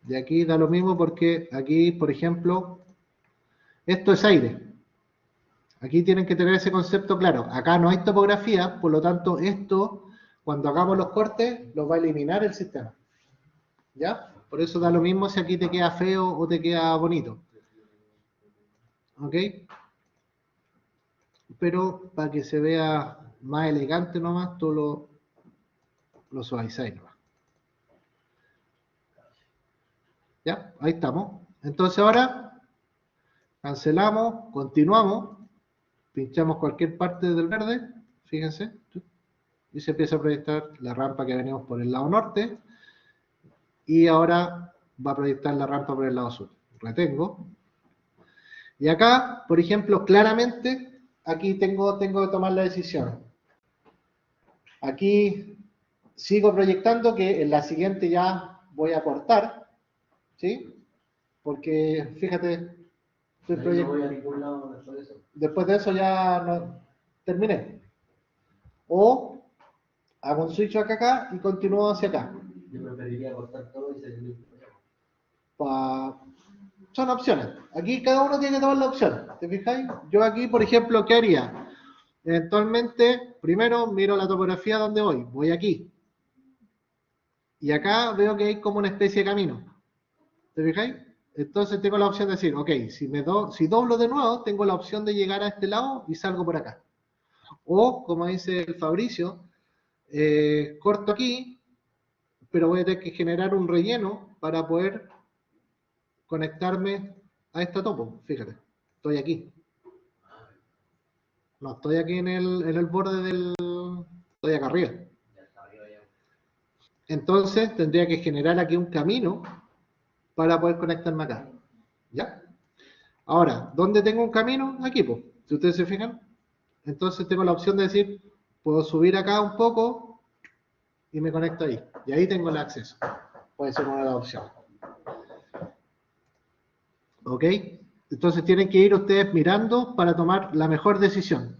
De aquí da lo mismo porque aquí, por ejemplo, esto es aire. Aquí tienen que tener ese concepto claro. Acá no hay topografía, por lo tanto, esto, cuando hagamos los cortes, lo va a eliminar el sistema. ¿Ya? Por eso da lo mismo si aquí te queda feo o te queda bonito. ¿Ok? Pero para que se vea más elegante nomás, tú lo suavizáis nomás. ¿Ya? Ahí estamos. Entonces ahora cancelamos, continuamos, pinchamos cualquier parte del verde, fíjense, y se empieza a proyectar la rampa que venimos por el lado norte, y ahora va a proyectar la rampa por el lado sur. Retengo. Y acá, por ejemplo, claramente, aquí tengo que tomar la decisión. Aquí sigo proyectando que en la siguiente ya voy a cortar, ¿sí? Porque, fíjate, No voy a ningún lado después de eso. después de eso ya no, terminé. O hago un switch acá y continúo hacia acá. Yo preferiría cortar todo y seguir. Son opciones. Aquí cada uno tiene que tomar la opción. ¿Te fijáis? Yo aquí, por ejemplo, ¿qué haría? Eventualmente, primero miro la topografía donde voy. Voy aquí. Y acá veo que hay como una especie de camino. ¿Te fijáis? Entonces tengo la opción de decir, ok, si doblo de nuevo, tengo la opción de llegar a este lado y salgo por acá. O, como dice el Fabricio, corto aquí, pero voy a tener que generar un relleno para poder conectarme a esta topo. Fíjate, estoy aquí. No estoy aquí en el borde Estoy acá arriba. Ya está arriba ya. Entonces tendría que generar aquí un camino para poder conectarme acá. ¿Ya? Ahora, ¿dónde tengo un camino? Aquí, pues. Si ustedes se fijan. Entonces tengo la opción de decir, puedo subir acá un poco y me conecto ahí. Y ahí tengo el acceso. Puede ser una de las opciones. ¿Ok? Entonces tienen que ir ustedes mirando para tomar la mejor decisión.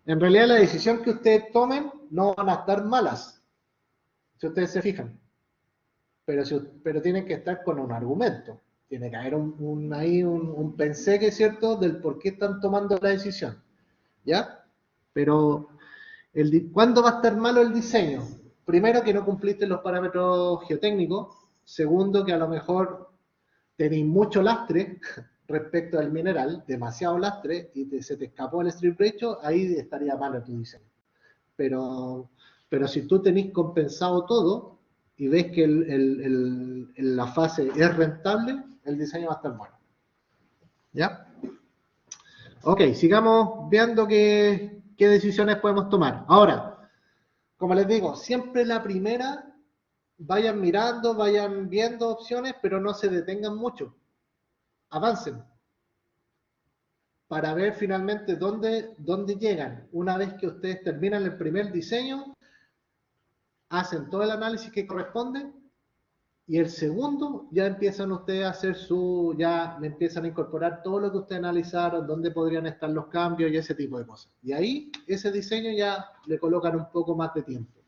En realidad la decisión que ustedes tomen no van a estar malas, si ustedes se fijan. Pero tienen que estar con un argumento. Tiene que haber un pensé, ¿cierto?, del por qué están tomando la decisión. ¿Ya? Pero, ¿cuándo va a estar malo el diseño? Primero, que no cumpliste los parámetros geotécnicos. Segundo, que a lo mejor tenéis mucho lastre respecto al mineral, demasiado lastre, y se te escapó el strip ratio, ahí estaría malo tu diseño. Pero si tú tenés compensado todo y ves que la fase es rentable, el diseño va a estar bueno. ¿Ya? Ok, sigamos viendo qué decisiones podemos tomar. Ahora, como les digo, siempre la primera, vayan mirando, vayan viendo opciones, pero no se detengan mucho. Avancen para ver finalmente dónde llegan. Una vez que ustedes terminan el primer diseño, hacen todo el análisis que corresponde y el segundo ya empiezan ustedes a hacer ya empiezan a incorporar todo lo que ustedes analizaron, dónde podrían estar los cambios y ese tipo de cosas. Y ahí ese diseño ya le colocan un poco más de tiempo.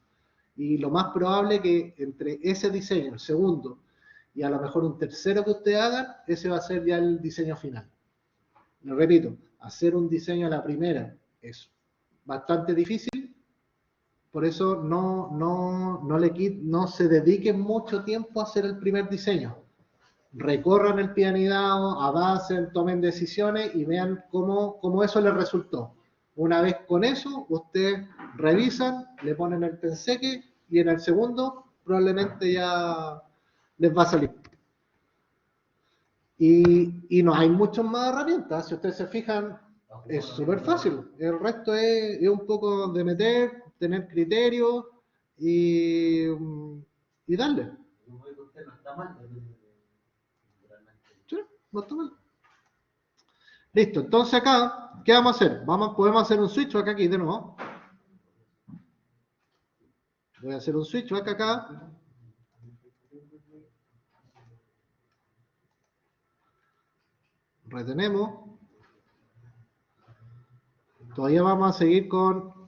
Y lo más probable que entre ese diseño, el segundo, y a lo mejor un tercero que ustedes hagan, ese va a ser ya el diseño final. Lo repito, hacer un diseño a la primera es bastante difícil, por eso no se dediquen mucho tiempo a hacer el primer diseño. Recorran el pianidado, avancen, tomen decisiones y vean cómo eso les resultó. Una vez con eso, ustedes revisan, le ponen el penseque y en el segundo probablemente ya les va a salir. Y no hay muchas más herramientas, si ustedes se fijan, es súper fácil. El resto es un poco de meter, tener criterio y darle. Usted no está mal, Sí, no está mal. Listo, entonces acá, ¿qué vamos a hacer? Podemos hacer un switch back aquí de nuevo. Voy a hacer un switch back acá. Retenemos. Todavía vamos a seguir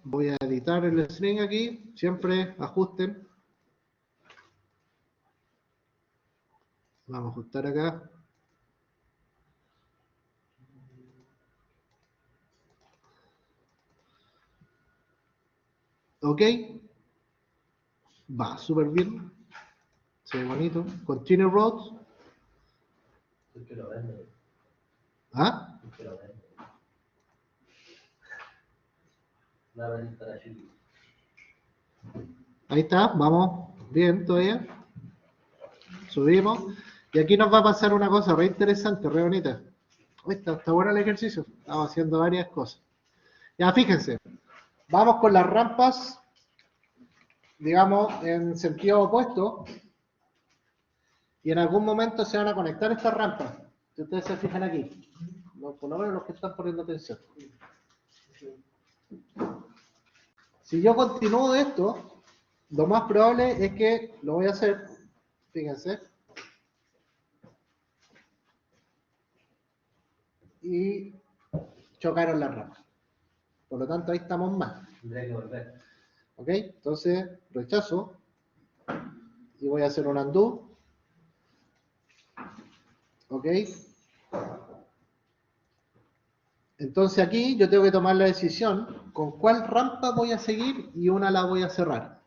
voy a editar el string aquí, siempre ajusten. Vamos a ajustar acá. Ok. Va súper bien. Se ve bonito. Continue road. ¿Ah? Ahí está, vamos bien todavía. Subimos. Y aquí nos va a pasar una cosa re interesante, re bonita. Está bueno el ejercicio. Estamos haciendo varias cosas. Ya, fíjense. Vamos con las rampas, digamos, en sentido opuesto. Y en algún momento se van a conectar estas rampas. Si ustedes se fijan aquí. Por lo menos los que están poniendo atención. Si yo continúo esto, lo más probable es que lo voy a hacer, fíjense, y chocaron las ramas. Por lo tanto, ahí estamos mal. Tendría que volver. ¿Ok? Entonces, rechazo y voy a hacer un undo. ¿Ok? Entonces aquí yo tengo que tomar la decisión con cuál rampa voy a seguir y una la voy a cerrar.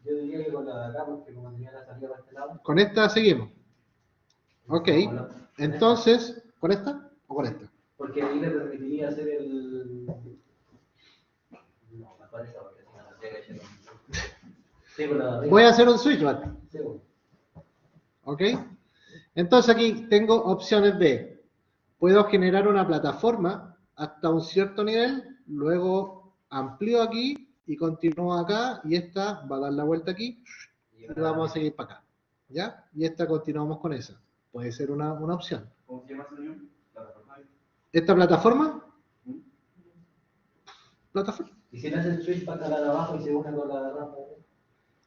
Yo diría que con la de acá, porque como tenía la salida para este lado. Con esta seguimos. Ok. Entonces, ¿con esta o con esta? Porque ahí le permitiría hacer el... No, mejor esa, porque si no la pega ya no. Sí, con la de arriba. Voy a hacer un switchback. Sí, bueno. ¿Ok? Entonces aquí tengo opciones de, puedo generar una plataforma hasta un cierto nivel, luego amplío aquí y continúa acá, y esta va a dar la vuelta aquí, y vamos a seguir para acá, ¿ya? Y esta continuamos con esa. Puede ser una opción. ¿Cómo se llama esa unión? Plataforma. ¿Esta plataforma? ¿Plataforma? ¿Y si le hace el switch para la de abajo y se une con la de abajo?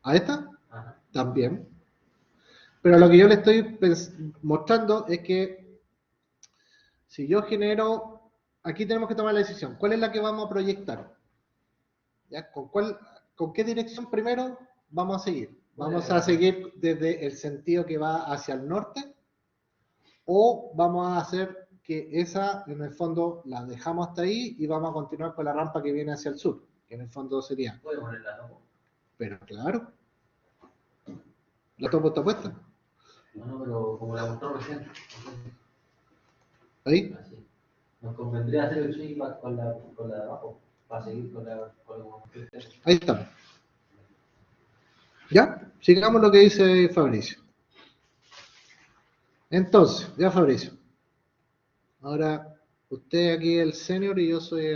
¿A esta? Ajá. También. Pero lo que yo le estoy mostrando es que si yo genero, aquí tenemos que tomar la decisión. ¿Cuál es la que vamos a proyectar? ¿Ya? ¿Con qué dirección primero vamos a seguir? ¿Vamos a seguir desde el sentido que va hacia el norte? ¿O vamos a hacer que esa, en el fondo, la dejamos hasta ahí y vamos a continuar con la rampa que viene hacia el sur? Que en el fondo sería... Puede ponerla, ¿no? Pero claro, la topo está puesta. No, pero como la mostró recién. ¿Ahí? Así. Nos convendría hacer el switch con la de abajo, para seguir con la Ahí estamos. ¿Ya? Sigamos lo que dice Fabricio. Entonces, ya Fabricio. Ahora, usted aquí es el senior y yo soy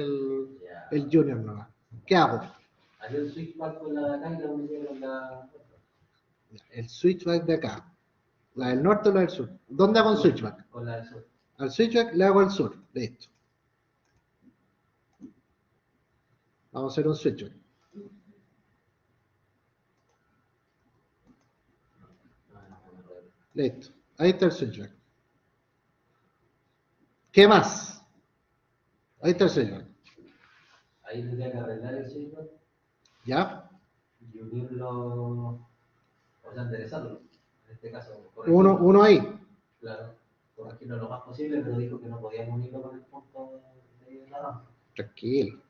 el junior nomás. ¿Qué hago? Hacer el switch con la de acá y la unidad con la... El switchback de acá. ¿La del norte o la del sur? ¿Dónde hago un switchback? Con la del sur. Al switchback le hago al sur. Listo. Vamos a hacer un switchback. Listo. Ahí está el switchback. ¿Qué más? Ahí está el switchback. Ahí tendría que arreglar el switch ¿Ya? y unirlo, o sea, enderezarlo. En este caso, Uno ahí. Claro, corregirlo lo más posible, pero dijo que no podíamos unirlo con el punto de la rampa. Tranquilo.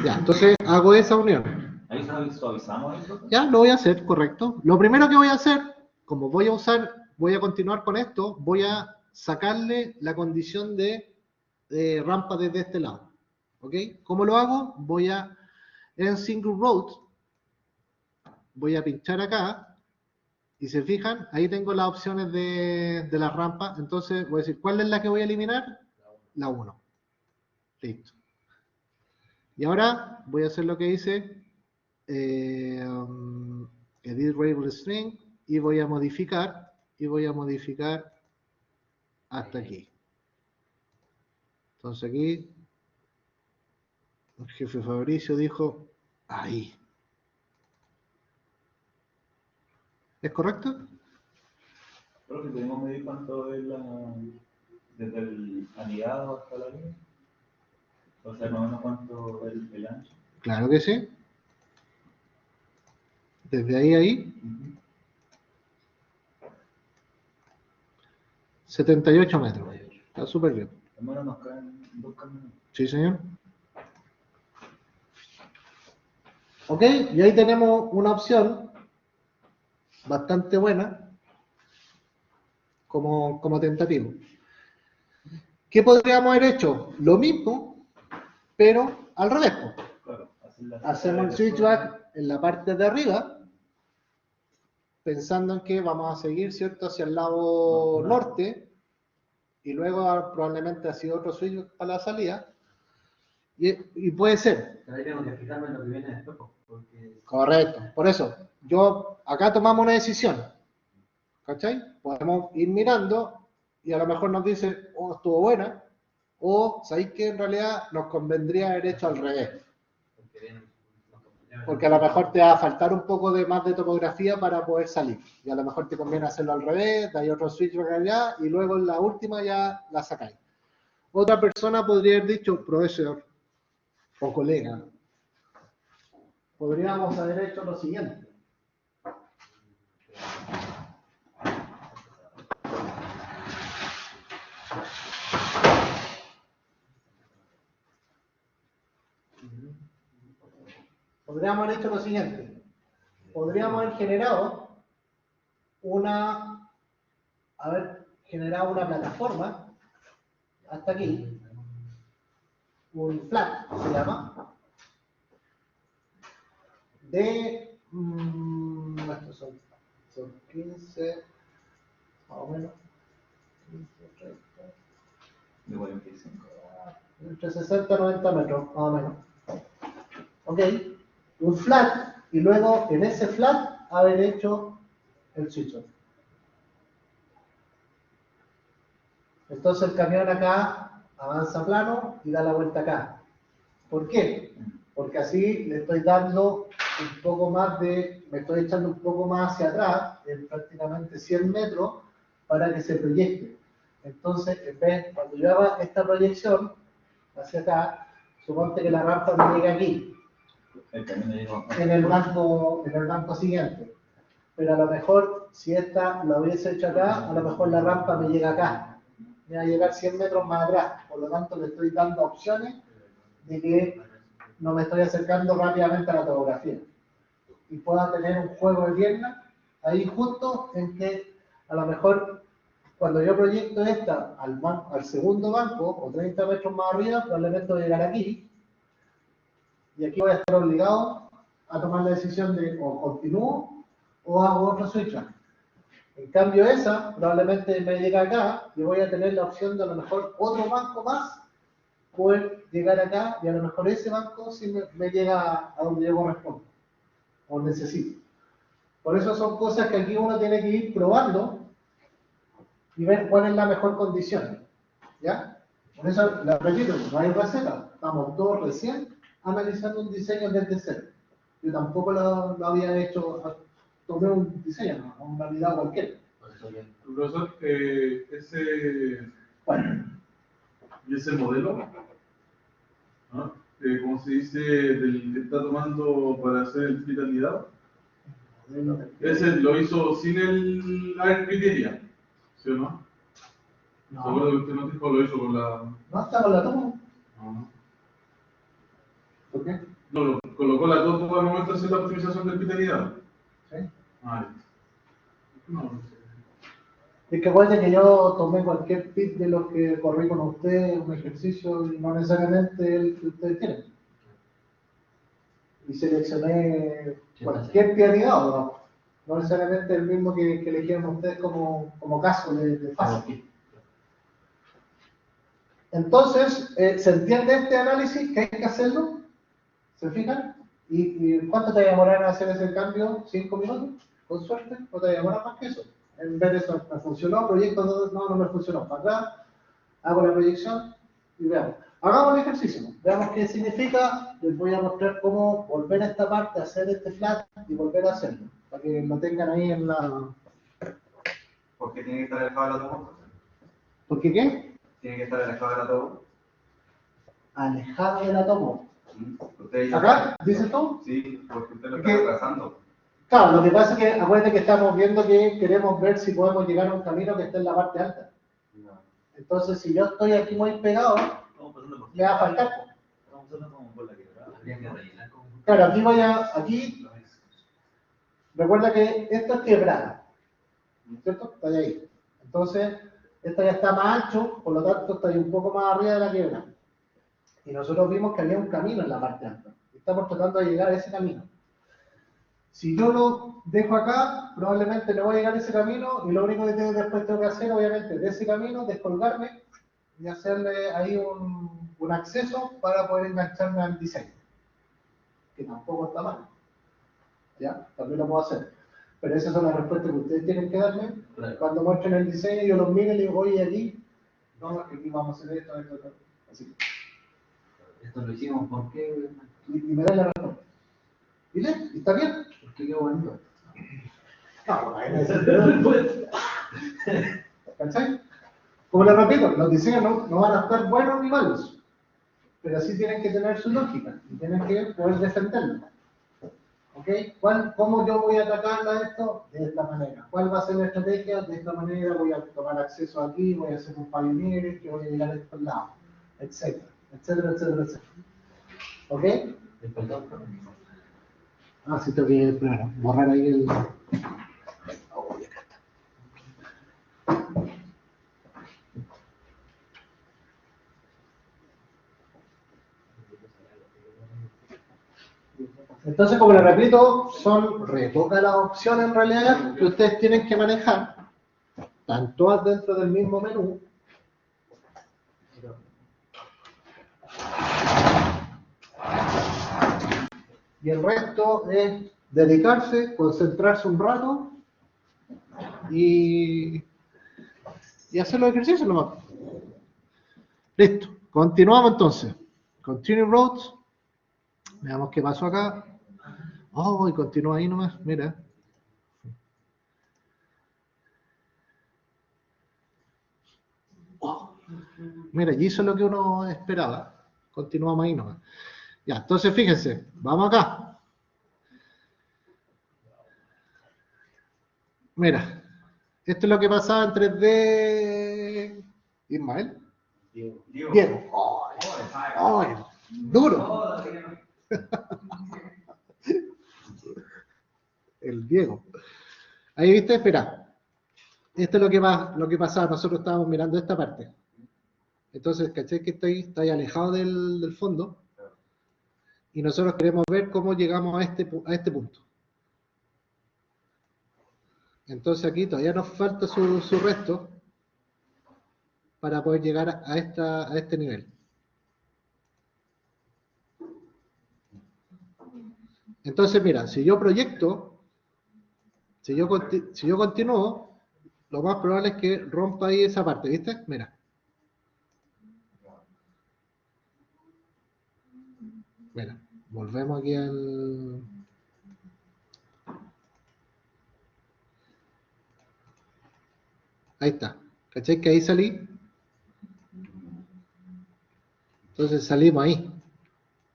Ya, entonces hago esa unión. Ahí suavizamos eso. Ya, lo voy a hacer, correcto. Lo primero que voy a hacer, como voy a continuar con esto, voy a sacarle la condición de rampa desde este lado. ¿Ok? ¿Cómo lo hago? En Single Road, voy a pinchar acá, y se fijan, ahí tengo las opciones de las rampas, entonces voy a decir, ¿cuál es la que voy a eliminar? La 1. Listo. Y ahora voy a hacer lo que dice edit variable string y voy a modificar hasta aquí. Entonces aquí el jefe Fabricio dijo ahí. ¿Es correcto? Creo que podemos medir cuánto es desde el anidado hasta la línea. O sea, más o menos cuánto es el ancho. Claro que sí. Desde ahí a ahí. 78 metros. Está súper bien. Al menos nos caen 2 camiones. Sí, señor. Ok, y ahí tenemos una opción bastante buena como tentativo. ¿Qué podríamos haber hecho? Lo mismo, pero al revés. Claro, Hacemos el switchback en la parte de arriba, pensando en que vamos a seguir, ¿cierto?, hacia el lado norte, y luego probablemente hacia otro switchback para la salida, y puede ser. Pero ahí tengo que fijarme en lo que viene después, porque... Correcto, por eso, acá tomamos una decisión, ¿cachai? Podemos ir mirando, y a lo mejor nos dice, oh, estuvo buena, o sabéis que en realidad nos convendría haber hecho al revés. Porque a lo mejor te va a faltar un poco más de topografía para poder salir. Y a lo mejor te conviene hacerlo al revés, dais otro switchback allá y luego en la última ya la sacáis. Otra persona podría haber dicho, profesor o colega, podríamos haber hecho lo siguiente. Podríamos haber hecho lo siguiente. Podríamos haber generado una plataforma hasta aquí, un flat se llama, de estos son 15 más o menos 15, 30, de 45. entre 60 y 90 metros más o menos. ¿ok? Un flat, y luego en ese flat haber hecho el switch off. Entonces el camión acá avanza plano y da la vuelta acá. ¿Por qué? Porque así le estoy dando un poco más me estoy echando un poco más hacia atrás, en prácticamente 100 metros, para que se proyecte. Entonces, en vez, cuando yo haga esta proyección hacia acá, suponte que la rampa me llegue aquí, en el banco siguiente. Pero a lo mejor, si esta la hubiese hecho acá, a lo mejor la rampa me llega acá. Me va a llegar 100 metros más atrás. Por lo tanto, le estoy dando opciones de que no me estoy acercando rápidamente a la topografía. Y pueda tener un juego de piernas ahí justo en que a lo mejor cuando yo proyecto esta al segundo banco o 30 metros más arriba, probablemente voy a llegar aquí y aquí voy a estar obligado a tomar la decisión de o continúo o hago otro switch. En cambio esa probablemente me llega acá y voy a tener la opción de a lo mejor otro banco más poder llegar acá y a lo mejor ese banco sí me llega a donde yo correspondo o necesito. Por eso son cosas que aquí uno tiene que ir probando y ver cuál es la mejor condición. ¿Ya? Por eso, la repito, no hay receta. Estamos todos recién analizando un diseño desde cero. Yo tampoco lo había hecho, tomé un diseño, ¿no? Una unidad cualquiera. Profesor, Bueno, y ese modelo, ¿no? ¿Cómo se dice? Del que está tomando para hacer el split anidado. Ese lo hizo sin el criteria, ¿sí o no? no. Seguro que usted no dijo lo hizo con la. No está con la toma. No. ¿Por qué? No, lo colocó la topo al momento de hacer la optimización del split anidado. ¿Sí? Ah, no, no sé. Es que acuérdense que yo tomé cualquier pit de los que corrí con ustedes, un ejercicio, y no necesariamente el que ustedes tienen. Y seleccioné cualquier pianidad, no necesariamente el mismo que eligieron ustedes como caso de fase. Entonces, ¿se entiende este análisis que hay que hacerlo? ¿Se fijan? ¿Y cuánto te va a demorar en hacer ese cambio? ¿5 minutos? Con suerte, no te va a demorar más que eso. En vez de eso, me funcionó, proyecto, no me funcionó. Para atrás, hago la proyección y veamos. Hagamos el ejercicio, veamos qué significa. Les voy a mostrar cómo volver a esta parte, hacer este flat y volver a hacerlo. Para que lo tengan ahí en la... ¿Por qué tiene que estar alejado de la toma? ¿Por qué qué? Tiene que estar alejado de la toma. Alejado de la toma. ¿Usted dice ¿Acá? ¿Dices tú? Sí, porque usted lo ¿Qué? está retrasando. Claro, lo que pasa es que acuérdense que estamos viendo que queremos ver si podemos llegar a un camino que esté en la parte alta. No. Entonces, si yo estoy aquí muy pegado, me va a faltar. Claro, aquí voy a... Aquí, recuerda que esto es quebrada, ¿cierto? Está ahí. Entonces, esta ya está más ancho, por lo tanto está ahí un poco más arriba de la quebrada. Y nosotros vimos que había un camino en la parte alta. Estamos tratando de llegar a ese camino. Si yo lo dejo acá, probablemente no voy a llegar a ese camino y lo único que después tengo que hacer, obviamente, de ese camino, descolgarme y hacerle ahí un acceso para poder engancharme al diseño. Que tampoco está mal. ¿Ya? También lo puedo hacer. Pero esas son las respuestas que ustedes tienen que darme. Claro. Cuando muestren el diseño, yo los miro y les digo, oye, aquí, no, aquí vamos a hacer esto, esto, esto. Así. Esto lo hicimos, ¿por qué? Y me dan la respuesta. ¿Y bien? ¿Y está bien? ¿Por qué qué bonito? No, ¿cachai? Como les repito, los diseños no van a estar buenos ni malos, pero sí tienen que tener su lógica y tienen que poder defenderlo. ¿Ok? ¿Cómo yo voy a atacar a esto? De esta manera. ¿Cuál va a ser la estrategia? De esta manera voy a tomar acceso aquí, voy a hacer un pioneer, que voy a llegar a estos lados, etcétera, etcétera, etcétera, etcétera. ¿Ok? Perdón. Ah, sí, tengo que primero borrar ahí el... Entonces, como les repito, son re pocas las opciones en realidad que ustedes tienen que manejar. Están todas dentro del mismo menú. Y el resto es dedicarse, concentrarse un rato y hacer los ejercicios nomás. Listo. Continuamos entonces. Continue roads. Veamos qué pasó acá. Oh, y continúa ahí nomás. Mira. Oh, mira, y hizo lo que uno esperaba. Continuamos ahí nomás. Ya, entonces fíjense. Vamos acá. Mira. Esto es lo que pasaba en 3D. Ismael. Diego. Oh, duro. El Diego. Ahí viste, espera. Esto es lo que pasaba. Nosotros estábamos mirando esta parte. Entonces, ¿cachai? Que está ahí alejado del fondo. Y nosotros queremos ver cómo llegamos a este punto. Entonces aquí todavía nos falta su resto para poder llegar a este nivel. Entonces, mira, si yo proyecto, si yo continúo, lo más probable es que rompa ahí esa parte, ¿viste? Mira. Mira, volvemos aquí al... Ahí está. ¿Cachai? Que ahí salí. Entonces salimos ahí.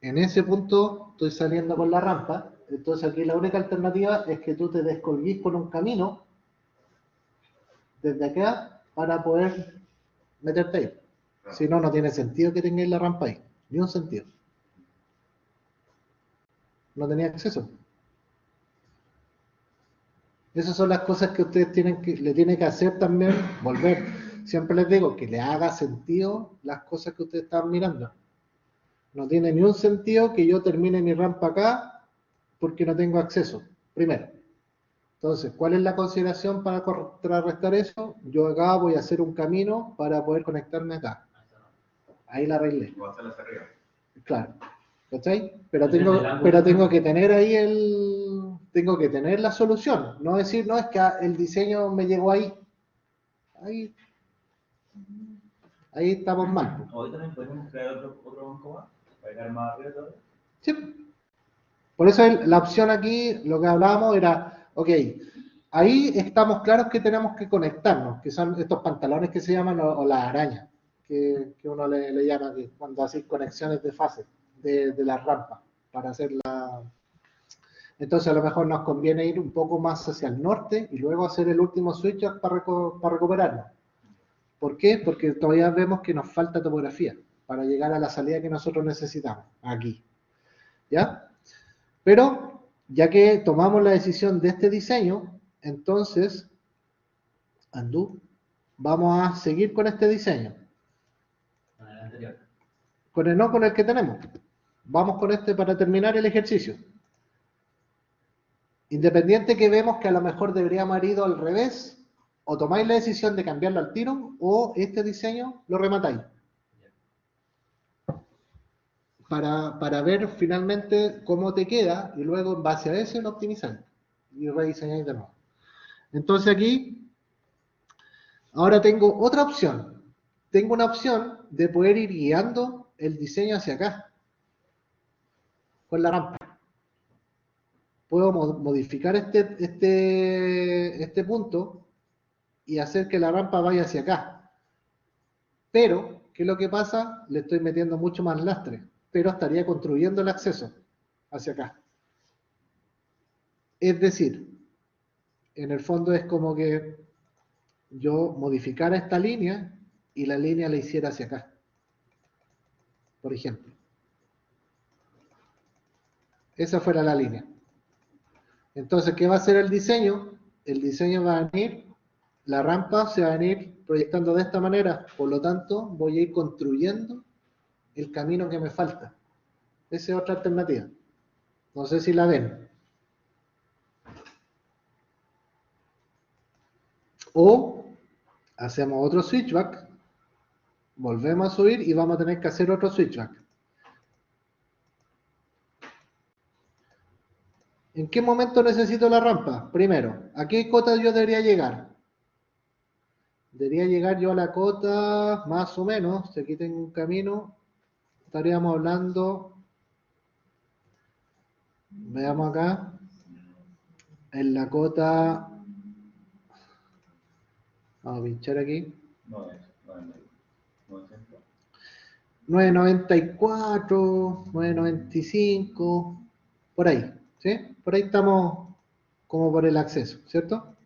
En ese punto estoy saliendo con la rampa. Entonces aquí la única alternativa es que tú te descolguís con un camino desde acá para poder meterte ahí. Si no, no tiene sentido que tengáis la rampa ahí. Ni un sentido. No tenía acceso. Esas son las cosas que ustedes le tienen que hacer también, volver. Siempre les digo que le haga sentido las cosas que ustedes están mirando. No tiene ni un sentido que yo termine mi rampa acá porque no tengo acceso, primero. Entonces, ¿cuál es la consideración para contrarrestar eso? Yo acá voy a hacer un camino para poder conectarme acá. Ahí la arreglé. Voy a hacerla hacia arriba. Claro. ¿Cachai? Pero tengo que tener ahí tengo que tener la solución. No decir, no, es que el diseño me llegó ahí. Ahí estamos mal. Hoy también podemos crear otro banco más para llegar más arriba todavía. Sí. Por eso la opción aquí, lo que hablábamos era, ok, ahí estamos claros que tenemos que conectarnos, que son estos pantalones que se llaman o las arañas, que uno le llama aquí, cuando hace conexiones de fase de las rampas para hacer la... Entonces a lo mejor nos conviene ir un poco más hacia el norte y luego hacer el último switch para recuperarnos. ¿Por qué? Porque todavía vemos que nos falta topografía para llegar a la salida que nosotros necesitamos, aquí. ¿Ya? Pero, ya que tomamos la decisión de este diseño, entonces, vamos a seguir con este diseño. Con el anterior. No con el que tenemos. Vamos con este para terminar el ejercicio. Independiente que vemos que a lo mejor deberíamos haber ido al revés, o tomáis la decisión de cambiarlo al tiro, o este diseño lo rematáis. Para ver finalmente cómo te queda, y luego en base a eso lo optimizáis y rediseñáis de nuevo. Entonces aquí, ahora tengo otra opción. Tengo una opción de poder ir guiando el diseño hacia acá, con la rampa. Puedo modificar este punto y hacer que la rampa vaya hacia acá. Pero, ¿qué es lo que pasa? Le estoy metiendo mucho más lastre, pero estaría construyendo el acceso hacia acá. Es decir, en el fondo es como que yo modificara esta línea y la línea la hiciera hacia acá, por ejemplo. Esa fuera la línea. Entonces, ¿qué va a hacer el diseño? El diseño va a venir, la rampa se va a venir proyectando de esta manera, por lo tanto, voy a ir construyendo el camino que me falta. Esa es otra alternativa. No sé si la ven. O hacemos otro switchback, volvemos a subir y vamos a tener que hacer otro switchback. ¿En qué momento necesito la rampa? Primero, ¿a qué cota yo debería llegar? Debería llegar yo a la cota, más o menos, si aquí tengo un camino, estaríamos hablando, veamos acá, en la cota, vamos a pinchar aquí, No es, no es medio. 900. 994, 995, por ahí, ¿sí? Por ahí estamos como por el acceso, ¿cierto?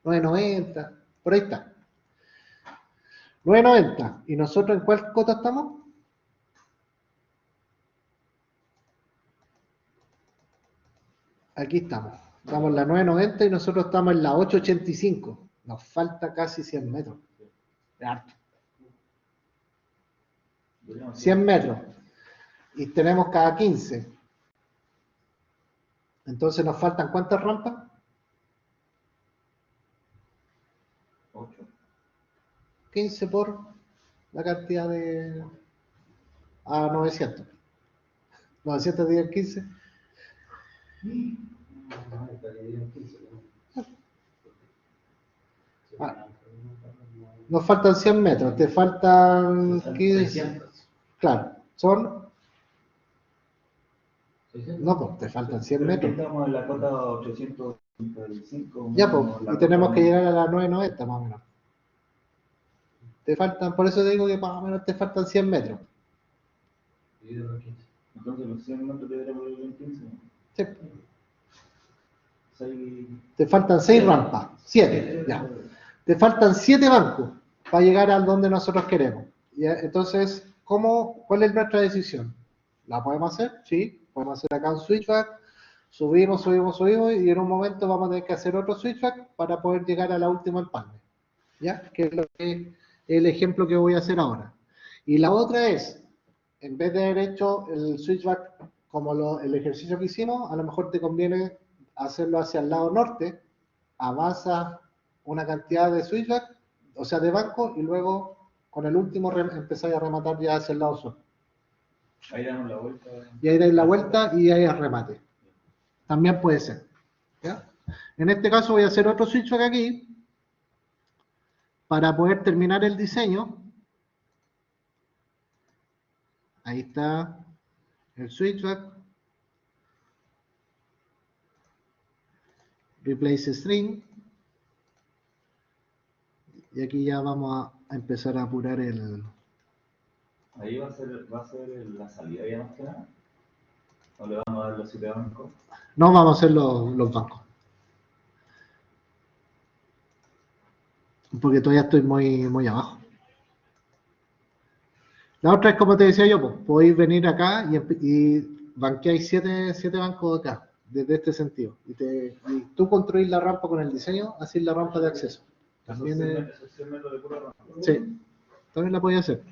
990, por ahí está. 990. ¿Y nosotros en cuál cota estamos? Aquí estamos. Estamos en la 990 y nosotros estamos en la 885. Nos falta casi 100 metros. Es harto. 100 metros. Y tenemos cada 15. Entonces nos faltan ¿cuántas rampas? 8. 15 por la cantidad de... a 900. 900 dividido en 15. Ah, nos faltan 100 metros. Te faltan 15. 600. Claro, son... No, pues te faltan 100 metros. Estamos en la cota 835. Ya, pues, la y tenemos cota que llegar a la 990 más o menos. Te faltan, por eso te digo que más o menos te faltan 100 metros. Entonces los 100 metros deberíamos ir en 15. Sí. 6. Te faltan 6 rampas, 7, ya. Te faltan 7 bancos para llegar a donde nosotros queremos. ¿Ya? Entonces, ¿cuál es nuestra decisión? ¿La podemos hacer? Sí, podemos hacer acá un switchback, subimos, y en un momento vamos a tener que hacer otro switchback para poder llegar a la última empalme. ¿Ya? Que es el ejemplo que voy a hacer ahora. Y la otra es, en vez de haber hecho el switchback como el ejercicio que hicimos, a lo mejor te conviene hacerlo hacia el lado norte, avanzas una cantidad de switchback, o sea, de banco, y luego con el último empezáis a rematar ya hacia el lado sur. Ahí damos la vuelta. Y ahí dais la vuelta y ahí es remate. También puede ser. ¿Ya? En este caso voy a hacer otro switchback aquí para poder terminar el diseño. Ahí está el switchback. Replace string. Y aquí ya vamos a empezar a apurar el... Ahí va a ser la salida ya más que nada. ¿O le vamos a dar los 7 bancos? No, vamos a hacer los bancos. Porque todavía estoy muy, muy abajo. La otra es como te decía yo, pues, podéis venir acá y banqueáis 7 bancos acá, desde este sentido. Y tú construís la rampa con el diseño, así la rampa de acceso. También Esos 100 metros de pura rampa. sí, también la podéis hacer.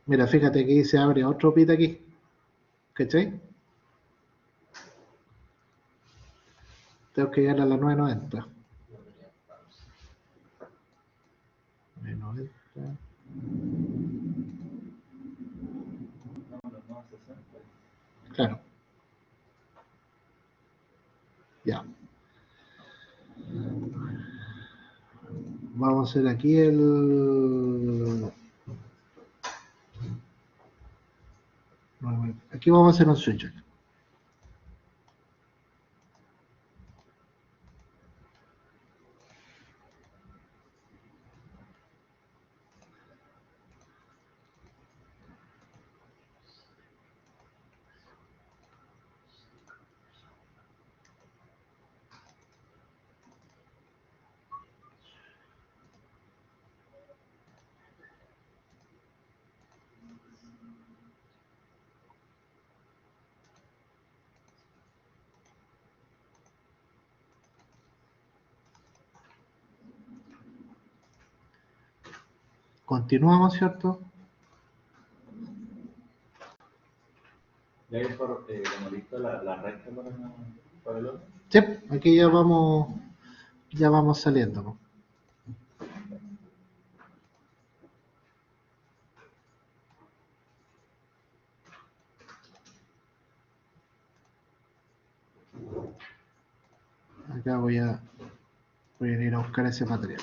Mira, fíjate que se abre otro pit aquí. ¿Cachai? Tengo que llegar a la 990. 990. No, los 960. Claro. Ya. Vamos a hacer aquí el... Aquí vamos a hacer un switch. Continuamos, ¿cierto? ¿Ya hay como listo la recta para el otro? Sí, aquí ya vamos saliendo, ¿no? Acá voy a ir a buscar ese material.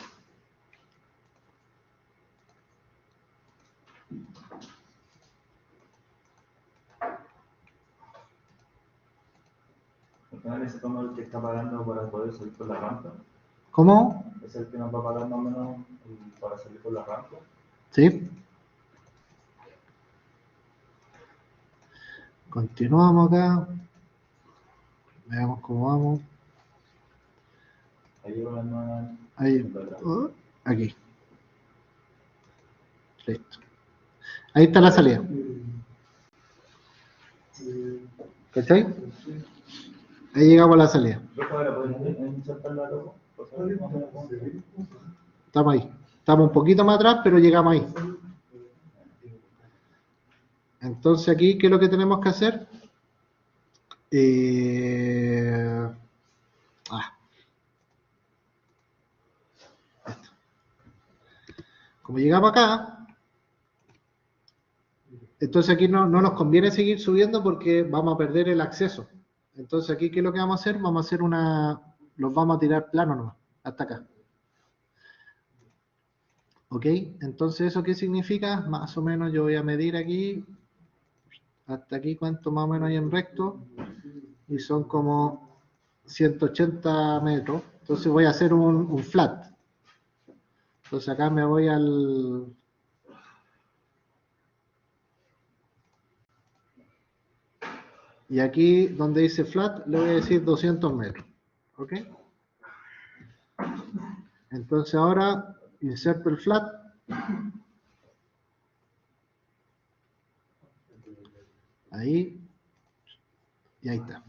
Al final ese tono el que está pagando para poder salir por la rampa. ¿Cómo? Es el que nos va a pagar más o menos para salir por la rampa. Sí. Continuamos acá. Veamos cómo vamos. Ahí llevo las nuevas. Ahí. Aquí. Listo. Ahí está la salida. ¿Cachai? Ahí llegamos a la salida. Estamos ahí. Estamos un poquito más atrás, pero llegamos ahí. Entonces aquí, ¿qué es lo que tenemos que hacer? Como llegamos acá, entonces aquí no nos conviene seguir subiendo porque vamos a perder el acceso. Entonces aquí, ¿qué es lo que vamos a hacer? Vamos a hacer los vamos a tirar plano nomás, hasta acá. ¿Ok? Entonces, ¿eso qué significa? Más o menos yo voy a medir aquí, hasta aquí cuánto más o menos hay en recto, y son como 180 metros. Entonces voy a hacer un flat. Entonces acá me voy al... Y aquí, donde dice flat, le voy a decir 200 metros. ¿Ok? Entonces ahora inserto el flat. Ahí. Y ahí está.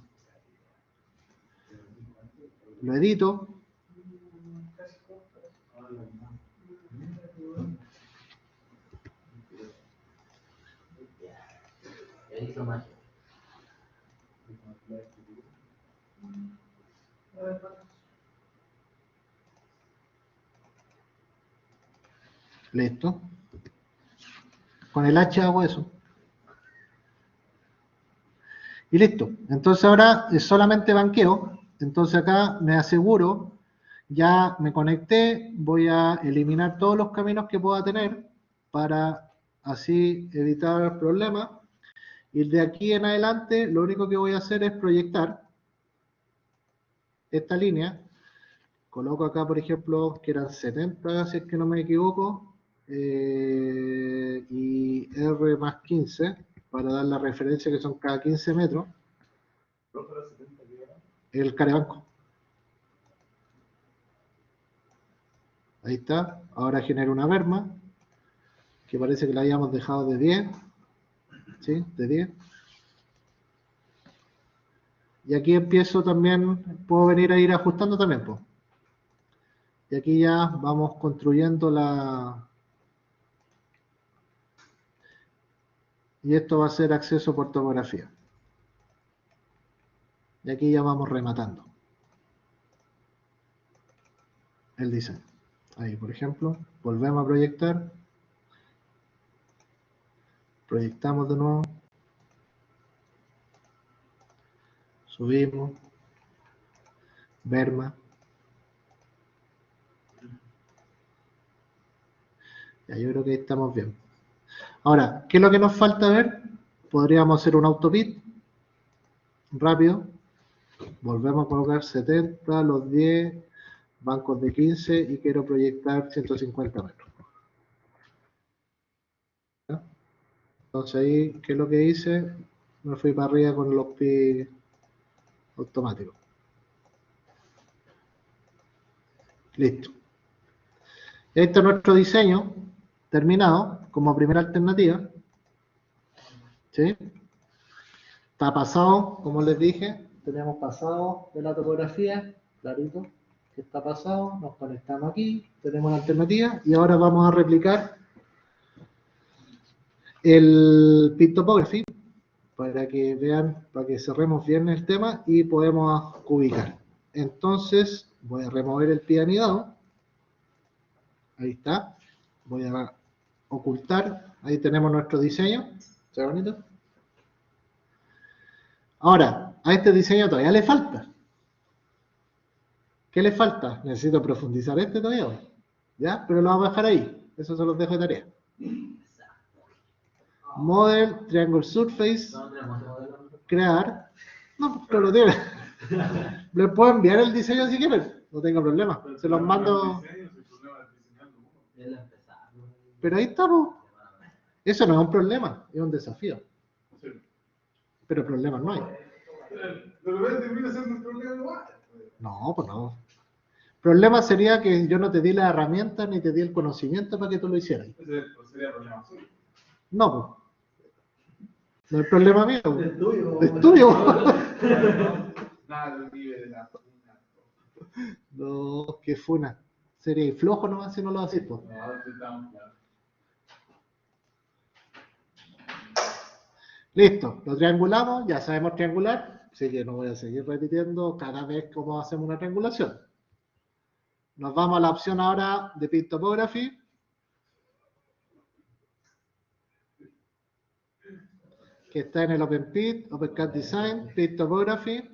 Lo edito. Listo. Con el H hago eso. Y listo. Entonces ahora es solamente banqueo. Entonces acá me aseguro, ya me conecté, voy a eliminar todos los caminos que pueda tener para así evitar problemas. Y de aquí en adelante lo único que voy a hacer es proyectar esta línea. Coloco acá, por ejemplo, que eran 70, si es que no me equivoco, y R más 15, para dar la referencia que son cada 15 metros. El carebanco. Ahí está. Ahora genero una berma, que parece que la habíamos dejado de 10. ¿Sí? De 10. Y aquí empiezo también, puedo venir a ir ajustando también, pues. Y aquí ya vamos construyendo y esto va a ser acceso por topografía. Y aquí ya vamos rematando el diseño. Ahí, por ejemplo, volvemos a proyectar. Proyectamos de nuevo. Subimos. Berma. Ya, yo creo que ahí estamos bien. Ahora, ¿qué es lo que nos falta ver? Podríamos hacer un autopit rápido. Volvemos a colocar 70, los 10, bancos de 15 y quiero proyectar 150 metros. ¿Ya? Entonces ahí, ¿qué es lo que hice? Me fui para arriba con los pi automáticos. Listo. Y ahí está nuestro diseño terminado como primera alternativa. ¿Sí? Está pasado, como les dije, tenemos pasado de la topografía, clarito, que está pasado, nos conectamos aquí, tenemos la alternativa y ahora vamos a replicar el pit topography para que vean, para que cerremos bien el tema y podemos ubicar. Entonces, voy a remover el pie anidado. Ahí está. Voy a ocultar. Ahí tenemos nuestro diseño. ¿Se ve bonito? Ahora, a este diseño todavía le falta. ¿Qué le falta? Necesito profundizar este todavía. ¿Ya? Pero lo vamos a dejar ahí. Eso se los dejo de tarea. Model, Triangle Surface, No tenemos ese modelo. crear. No, pero lo tiene. Le puedo enviar el diseño si quieren. No tengo problema. Se los mando. Es la empezada. Pero ahí estamos. Eso no es un problema, es un desafío. Pero problemas no hay. No, pues no. Problema sería que yo no te di la herramienta ni te di el conocimiento para que tú lo hicieras. Ese sería problema suyo. No, pues. No es problema mío. Es tuyo. Es tuyo. Nada, vive de la funa. No, qué funa. Sería flojo nomás si no lo haces, pues. No, estamos claros. Listo, lo triangulamos, ya sabemos triangular, así que no voy a seguir repitiendo cada vez cómo hacemos una triangulación. Nos vamos a la opción ahora de Pin Topography. Que está en el OpenPit, OpenCAD Design, Pin Topography.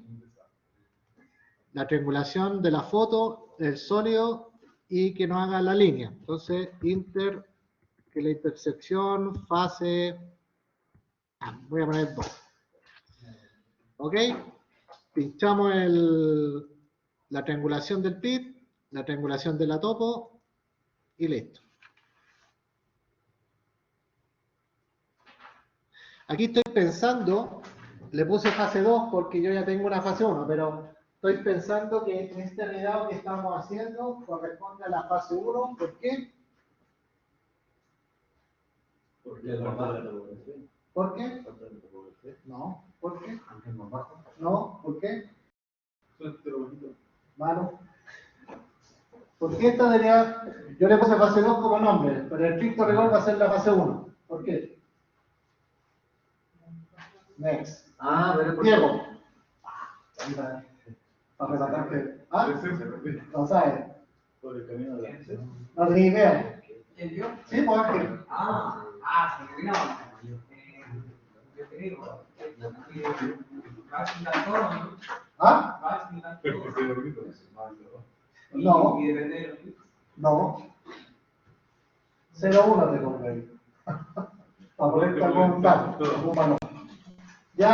La triangulación de la foto, el sólido y que nos haga la línea. Entonces, que la intersección, fase... voy a poner 2. ¿Ok? Pinchamos la triangulación del pit, la triangulación de la topo y listo. Aquí estoy pensando, le puse fase 2 porque yo ya tengo una fase 1, pero estoy pensando que este anidado que estamos haciendo corresponde a la fase 1. ¿Por qué? Porque es normal. ¿Por qué? No, ¿por qué? Aunque es más bajo. No, ¿por qué? Pero bonito. Mano. ¿Por qué esta debería... Yo le puse fase 2 como nombre, pero el estricto rigor va a ser la fase 1. ¿Por qué? Next. Ah, pero por Diego. Para relatarte. ¿Ah? No sabes. Por el camino de la No tenía idea. ¿Quién yo? Sí, pues Ángel. Se me vino. Yo te digo. ¿Ah? No. Y depende de los No. 0-1 te pongo ahí. Para poderte apuntar. Ocúpalo. Ya.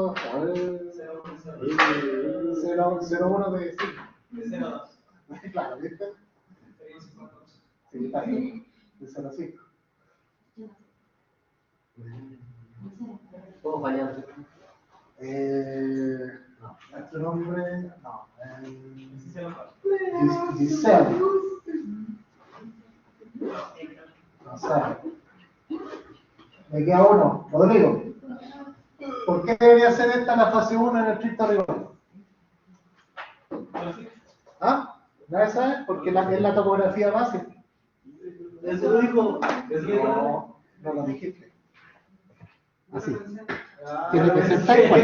A ver. 0-1 de decir. de 0-2. Claro, ¿viste? Sí, está bien. De 0-5. ¿Puedo fallar? Nuestro nombre. No. Giselle. No sé. Me queda uno. Rodrigo. ¿Por qué debería ser esta la fase 1 en el estricto rigor? ¿Ah? ¿Nadie sabe? Porque es la topografía base. Eso lo dijo. No, no lo dijiste. Así. Tiene que ser tal cual.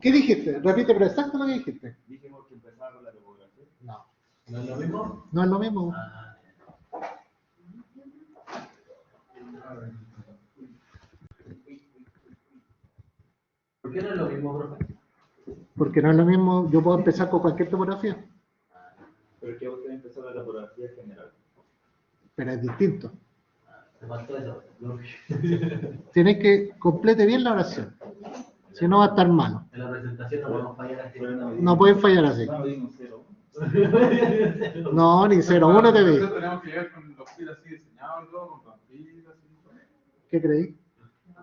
¿Qué dijiste? Repite, pero exacto lo que dijiste. Dijimos que empezaba con la topografía. No. ¿No es lo mismo? No es lo mismo. ¿Por qué no es lo mismo, profe? Porque no es lo mismo. Yo puedo empezar con cualquier topografía, Pero es que usted empezó la topografía general. pero es distinto. Me faltó eso. Tienes que complete bien la oración. Si no va a estar malo. En la presentación no podemos fallar así. No pueden fallar así. No, dimos 0. No, ni 0-1 te vi. Nosotros tenemos que llegar con los pilas así diseñados y todo, con rampitas y todo. ¿Qué creí?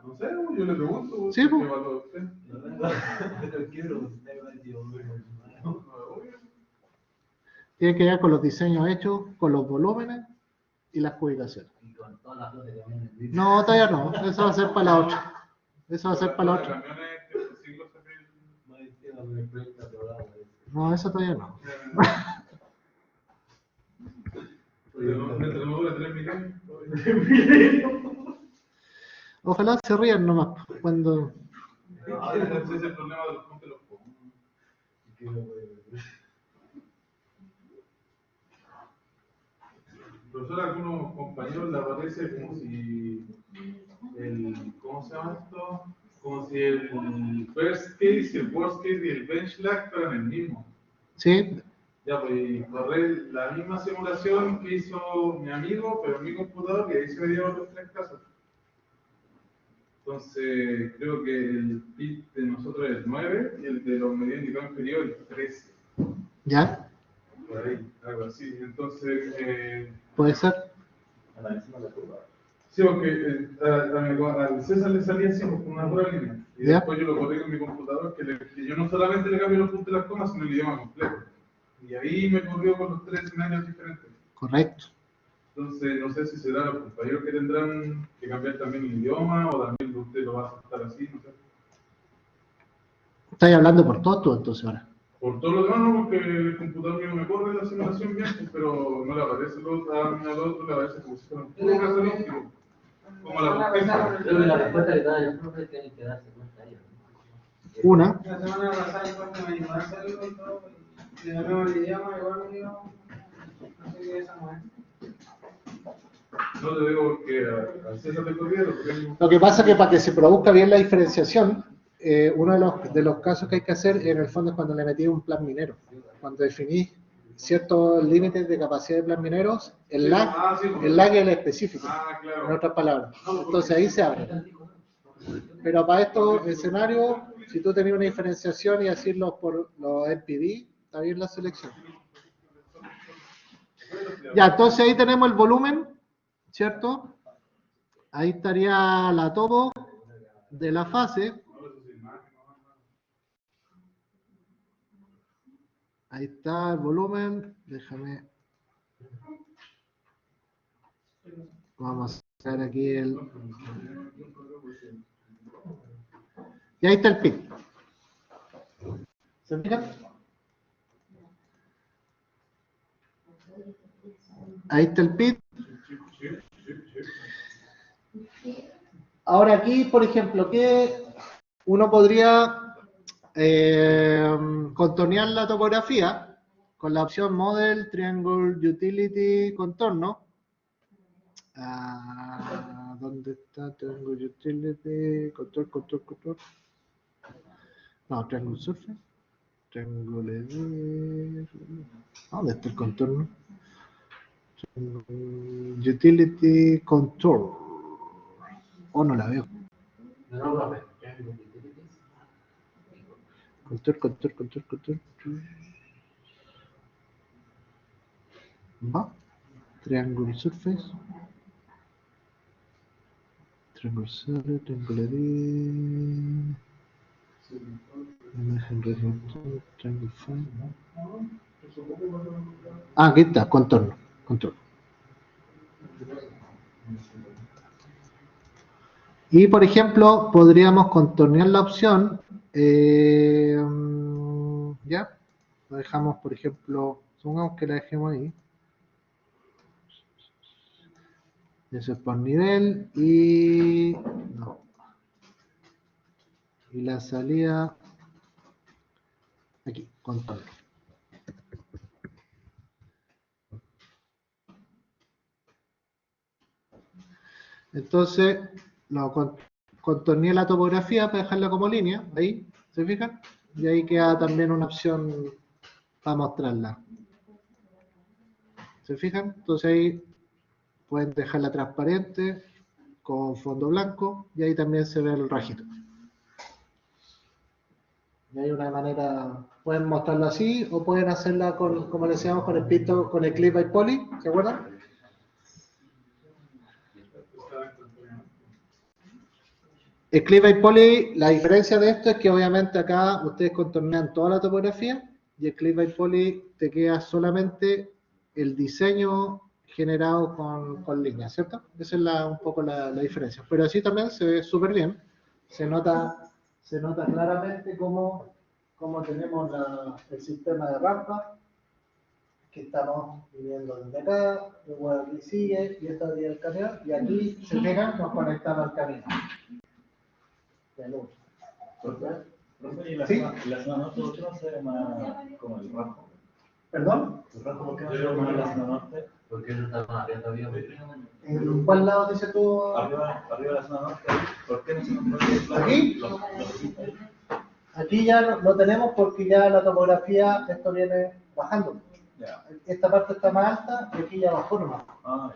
No sé, yo le pregunto. Sí, pues. ¿qué evalúa usted? Tiene que ver con los diseños hechos, con los volúmenes y las cubicaciones. Y con todas las flores también. No, todavía no. Eso va a ser para la otra. Eso va a ser para la otra. No, eso todavía no. Ojalá se rían nomás cuando... Ese es el problema de los puntos de los profesor, a algunos compañeros les aparece como si ¿cómo se llama esto? Como si el first case y el worst case y el bench lag fueran el mismo. Sí, Ya, pues correr la misma simulación que hizo mi amigo, pero en mi computador, y ahí se me dieron los tres casos. Entonces, creo que el PIT de nosotros es 9 y el de los medios indicados inferiores es 13. ya, Por ahí, algo así. Entonces, puede ser. Analicemos la curva. sí, porque al César le salía así, con una pura línea. Y Ya. después yo lo corrí con mi computador, que yo no solamente le cambio los puntos y las comas, sino el idioma completo. Y ahí me corrió con los tres escenarios diferentes. Correcto. Entonces, no sé si será los compañeros que tendrán que cambiar también el idioma o también usted lo va a aceptar así, no sé. Estás hablando por todo tú entonces ahora. Por todo lo demás, no, porque el computador mío me corre la simulación bien, pues, pero no le aparece a al otro, le aparece como si fuera un puro caso lógico. Como la respuesta. Creo que la respuesta que da el profe tiene que darse cuenta ahí. Una. La semana pasada igual que me ayudó a hacerlo y todo, y de nuevo el idioma igual me dio, no sé qué es esa mujer. No te digo que al César le corrieron, porque Lo que pasa es que para que se produzca bien la diferenciación, uno de los casos que hay que hacer en el fondo es cuando le metí un plan minero. Cuando definís ciertos límites de capacidad de plan mineros, el lag es el específico, claro. en otras palabras. Entonces ahí se abre. Pero para estos escenarios, si tú tenías una diferenciación y decirlo por los NPV, está bien la selección. Ya, entonces ahí tenemos el volumen, ¿cierto? Ahí estaría la todo de la fase. Ahí está el volumen. Déjame. Vamos a hacer aquí el. Y ahí está el pic. ¿Se fijan? Ahí está el pic. Ahora aquí, por ejemplo, que uno podría contornear la topografía con la opción Model, Triangle, Utility, Contorno. ¿Dónde está Triangle Utility? Control. No, Triangle Surface. Triangle Edit. ¿Dónde está el contorno? Utility Contour. Oh, no la veo. No, profe. Contour. Va. Triangle Surface. Triangle Solid, Triangle Edit. Imagen Remote, Triangle File. Aquí está, contorno. Y por ejemplo, podríamos contornear la opción. Ya, lo dejamos, por ejemplo, supongamos que la dejemos ahí. Eso es por nivel y. No. Y la salida. Aquí, contorno. Entonces, contorneé la topografía para dejarla como línea, ahí, ¿se fijan? Y ahí queda también una opción para mostrarla. ¿Se fijan? Entonces ahí pueden dejarla transparente con fondo blanco y ahí también se ve el rajito. Y hay una manera, pueden mostrarlo así o pueden hacerla con, como le decíamos, con el pito, con el clip by poly, ¿se acuerdan? El clip by poly, la diferencia de esto es que obviamente acá ustedes contornean toda la topografía y el clip by poly te queda solamente el diseño generado con líneas, ¿cierto? Esa es un poco la diferencia. Pero así también se ve súper bien. Se nota claramente cómo tenemos el sistema de rampa. que estamos viviendo desde acá, luego aquí sigue, y esto sería el camión, y aquí, se fijan, nos conectamos al camino. De luz. Profe, ¿y la ¿Sí? zona norte por qué no se ve más como el rojo? ¿Perdón? ¿El rojo por qué no se ve más en la zona norte? Porque eso está más abierto todavía. ¿En cuál lado dices tú? Arriba de la zona norte, ¿por qué no se nos puede ver ¿Aquí? los Aquí ya lo tenemos porque ya la topografía, esto viene bajando. Ya. Esta parte está más alta y aquí ya bajó nomás. Ah,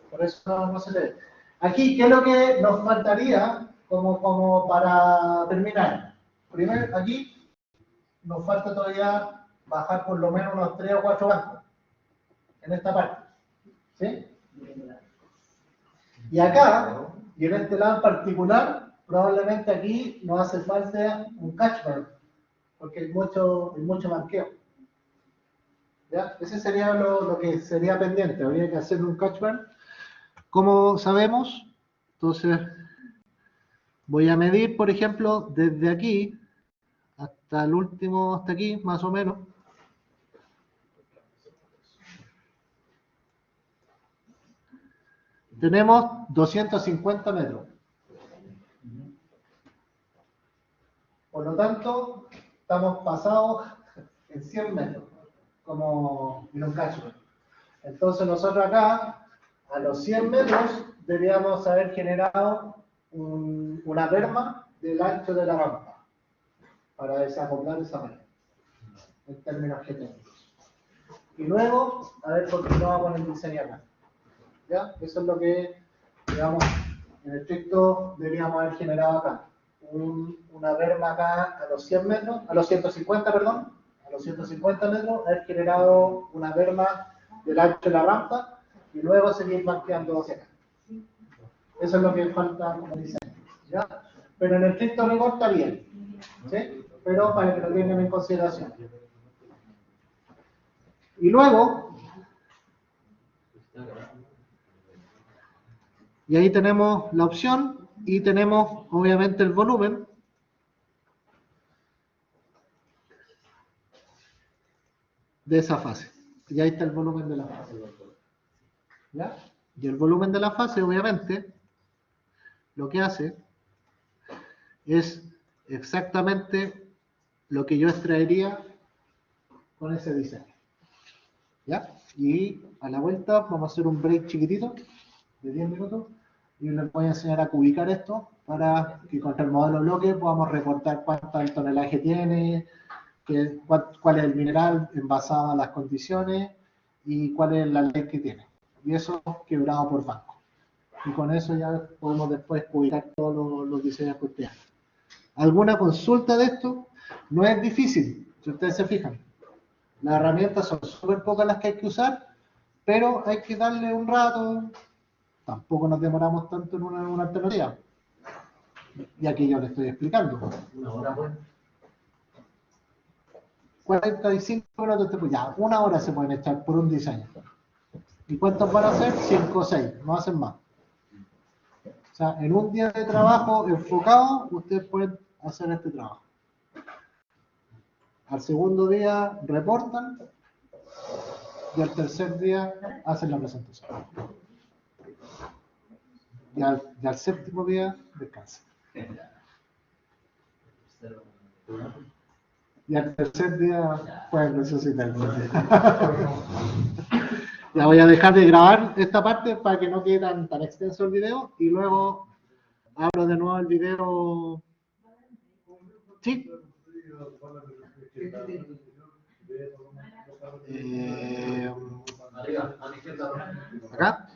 Por eso no se ve. Aquí, ¿qué es lo que nos faltaría como para terminar? Primero, aquí nos falta todavía bajar por lo menos unos 3 o 4 bancos. En esta parte. ¿Sí? Y acá, y en este lado en particular, probablemente aquí nos hace falta un catchment, porque hay mucho marqueo. ¿Ya? Ese sería lo que sería pendiente, habría que hacer un catchment. Como sabemos, entonces voy a medir, por ejemplo, desde aquí hasta el último, hasta aquí, más o menos. Tenemos 250 metros. Por lo tanto, estamos pasados en 100 metros, como en un catchment. Entonces nosotros acá, a los 100 metros, deberíamos haber generado una berma del ancho de la rampa para desacoplar esa pared, en términos geotécnicos. Y luego, haber continuado con el diseño acá. ¿Ya? Eso es lo que, digamos, en estricto deberíamos haber generado acá. Una berma acá a los 100 metros, a los 150, perdón, a los 150 metros, haber generado una berma del ancho de la rampa y luego seguir marqueando hacia acá. Eso es lo que falta como diseño. ¿Ya? Pero en el estricto rigor está bien. ¿Sí? Pero para que lo tengan en consideración. Y luego, y ahí tenemos la opción y tenemos obviamente el volumen. De esa fase. Y ahí está el volumen de la fase. ¿Ya? Y el volumen de la fase, obviamente, lo que hace es exactamente lo que yo extraería con ese diseño. ¿Ya? Y a la vuelta vamos a hacer un break chiquitito de 10 minutos y les voy a enseñar a cubicar esto para que con el modelo bloque podamos recortar cuánto el tonelaje tiene, cuál es el mineral envasado a las condiciones y cuál es la ley que tiene. Y eso quebrado por banco. Y con eso ya podemos después publicar todos los diseños que ustedes hagan. ¿Alguna consulta de esto? No es difícil, si ustedes se fijan. Las herramientas son súper pocas las que hay que usar, pero hay que darle un rato. Tampoco nos demoramos tanto en una alternativa. Y aquí yo le estoy explicando. Una hora, pues. 45 minutos después, ya, una hora se pueden echar por un diseño. ¿Y cuántos van a hacer? 5 o 6, no hacen más. O sea, en un día de trabajo enfocado, ustedes pueden hacer este trabajo. Al segundo día reportan y al tercer día hacen la presentación. Y al séptimo día descansan. Y al tercer día pueden resucitar. Ya voy a dejar de grabar esta parte para que no quede tan extenso el video y luego abro de nuevo el video. ¿Sí? Arriba, a la izquierda. ¿Acá?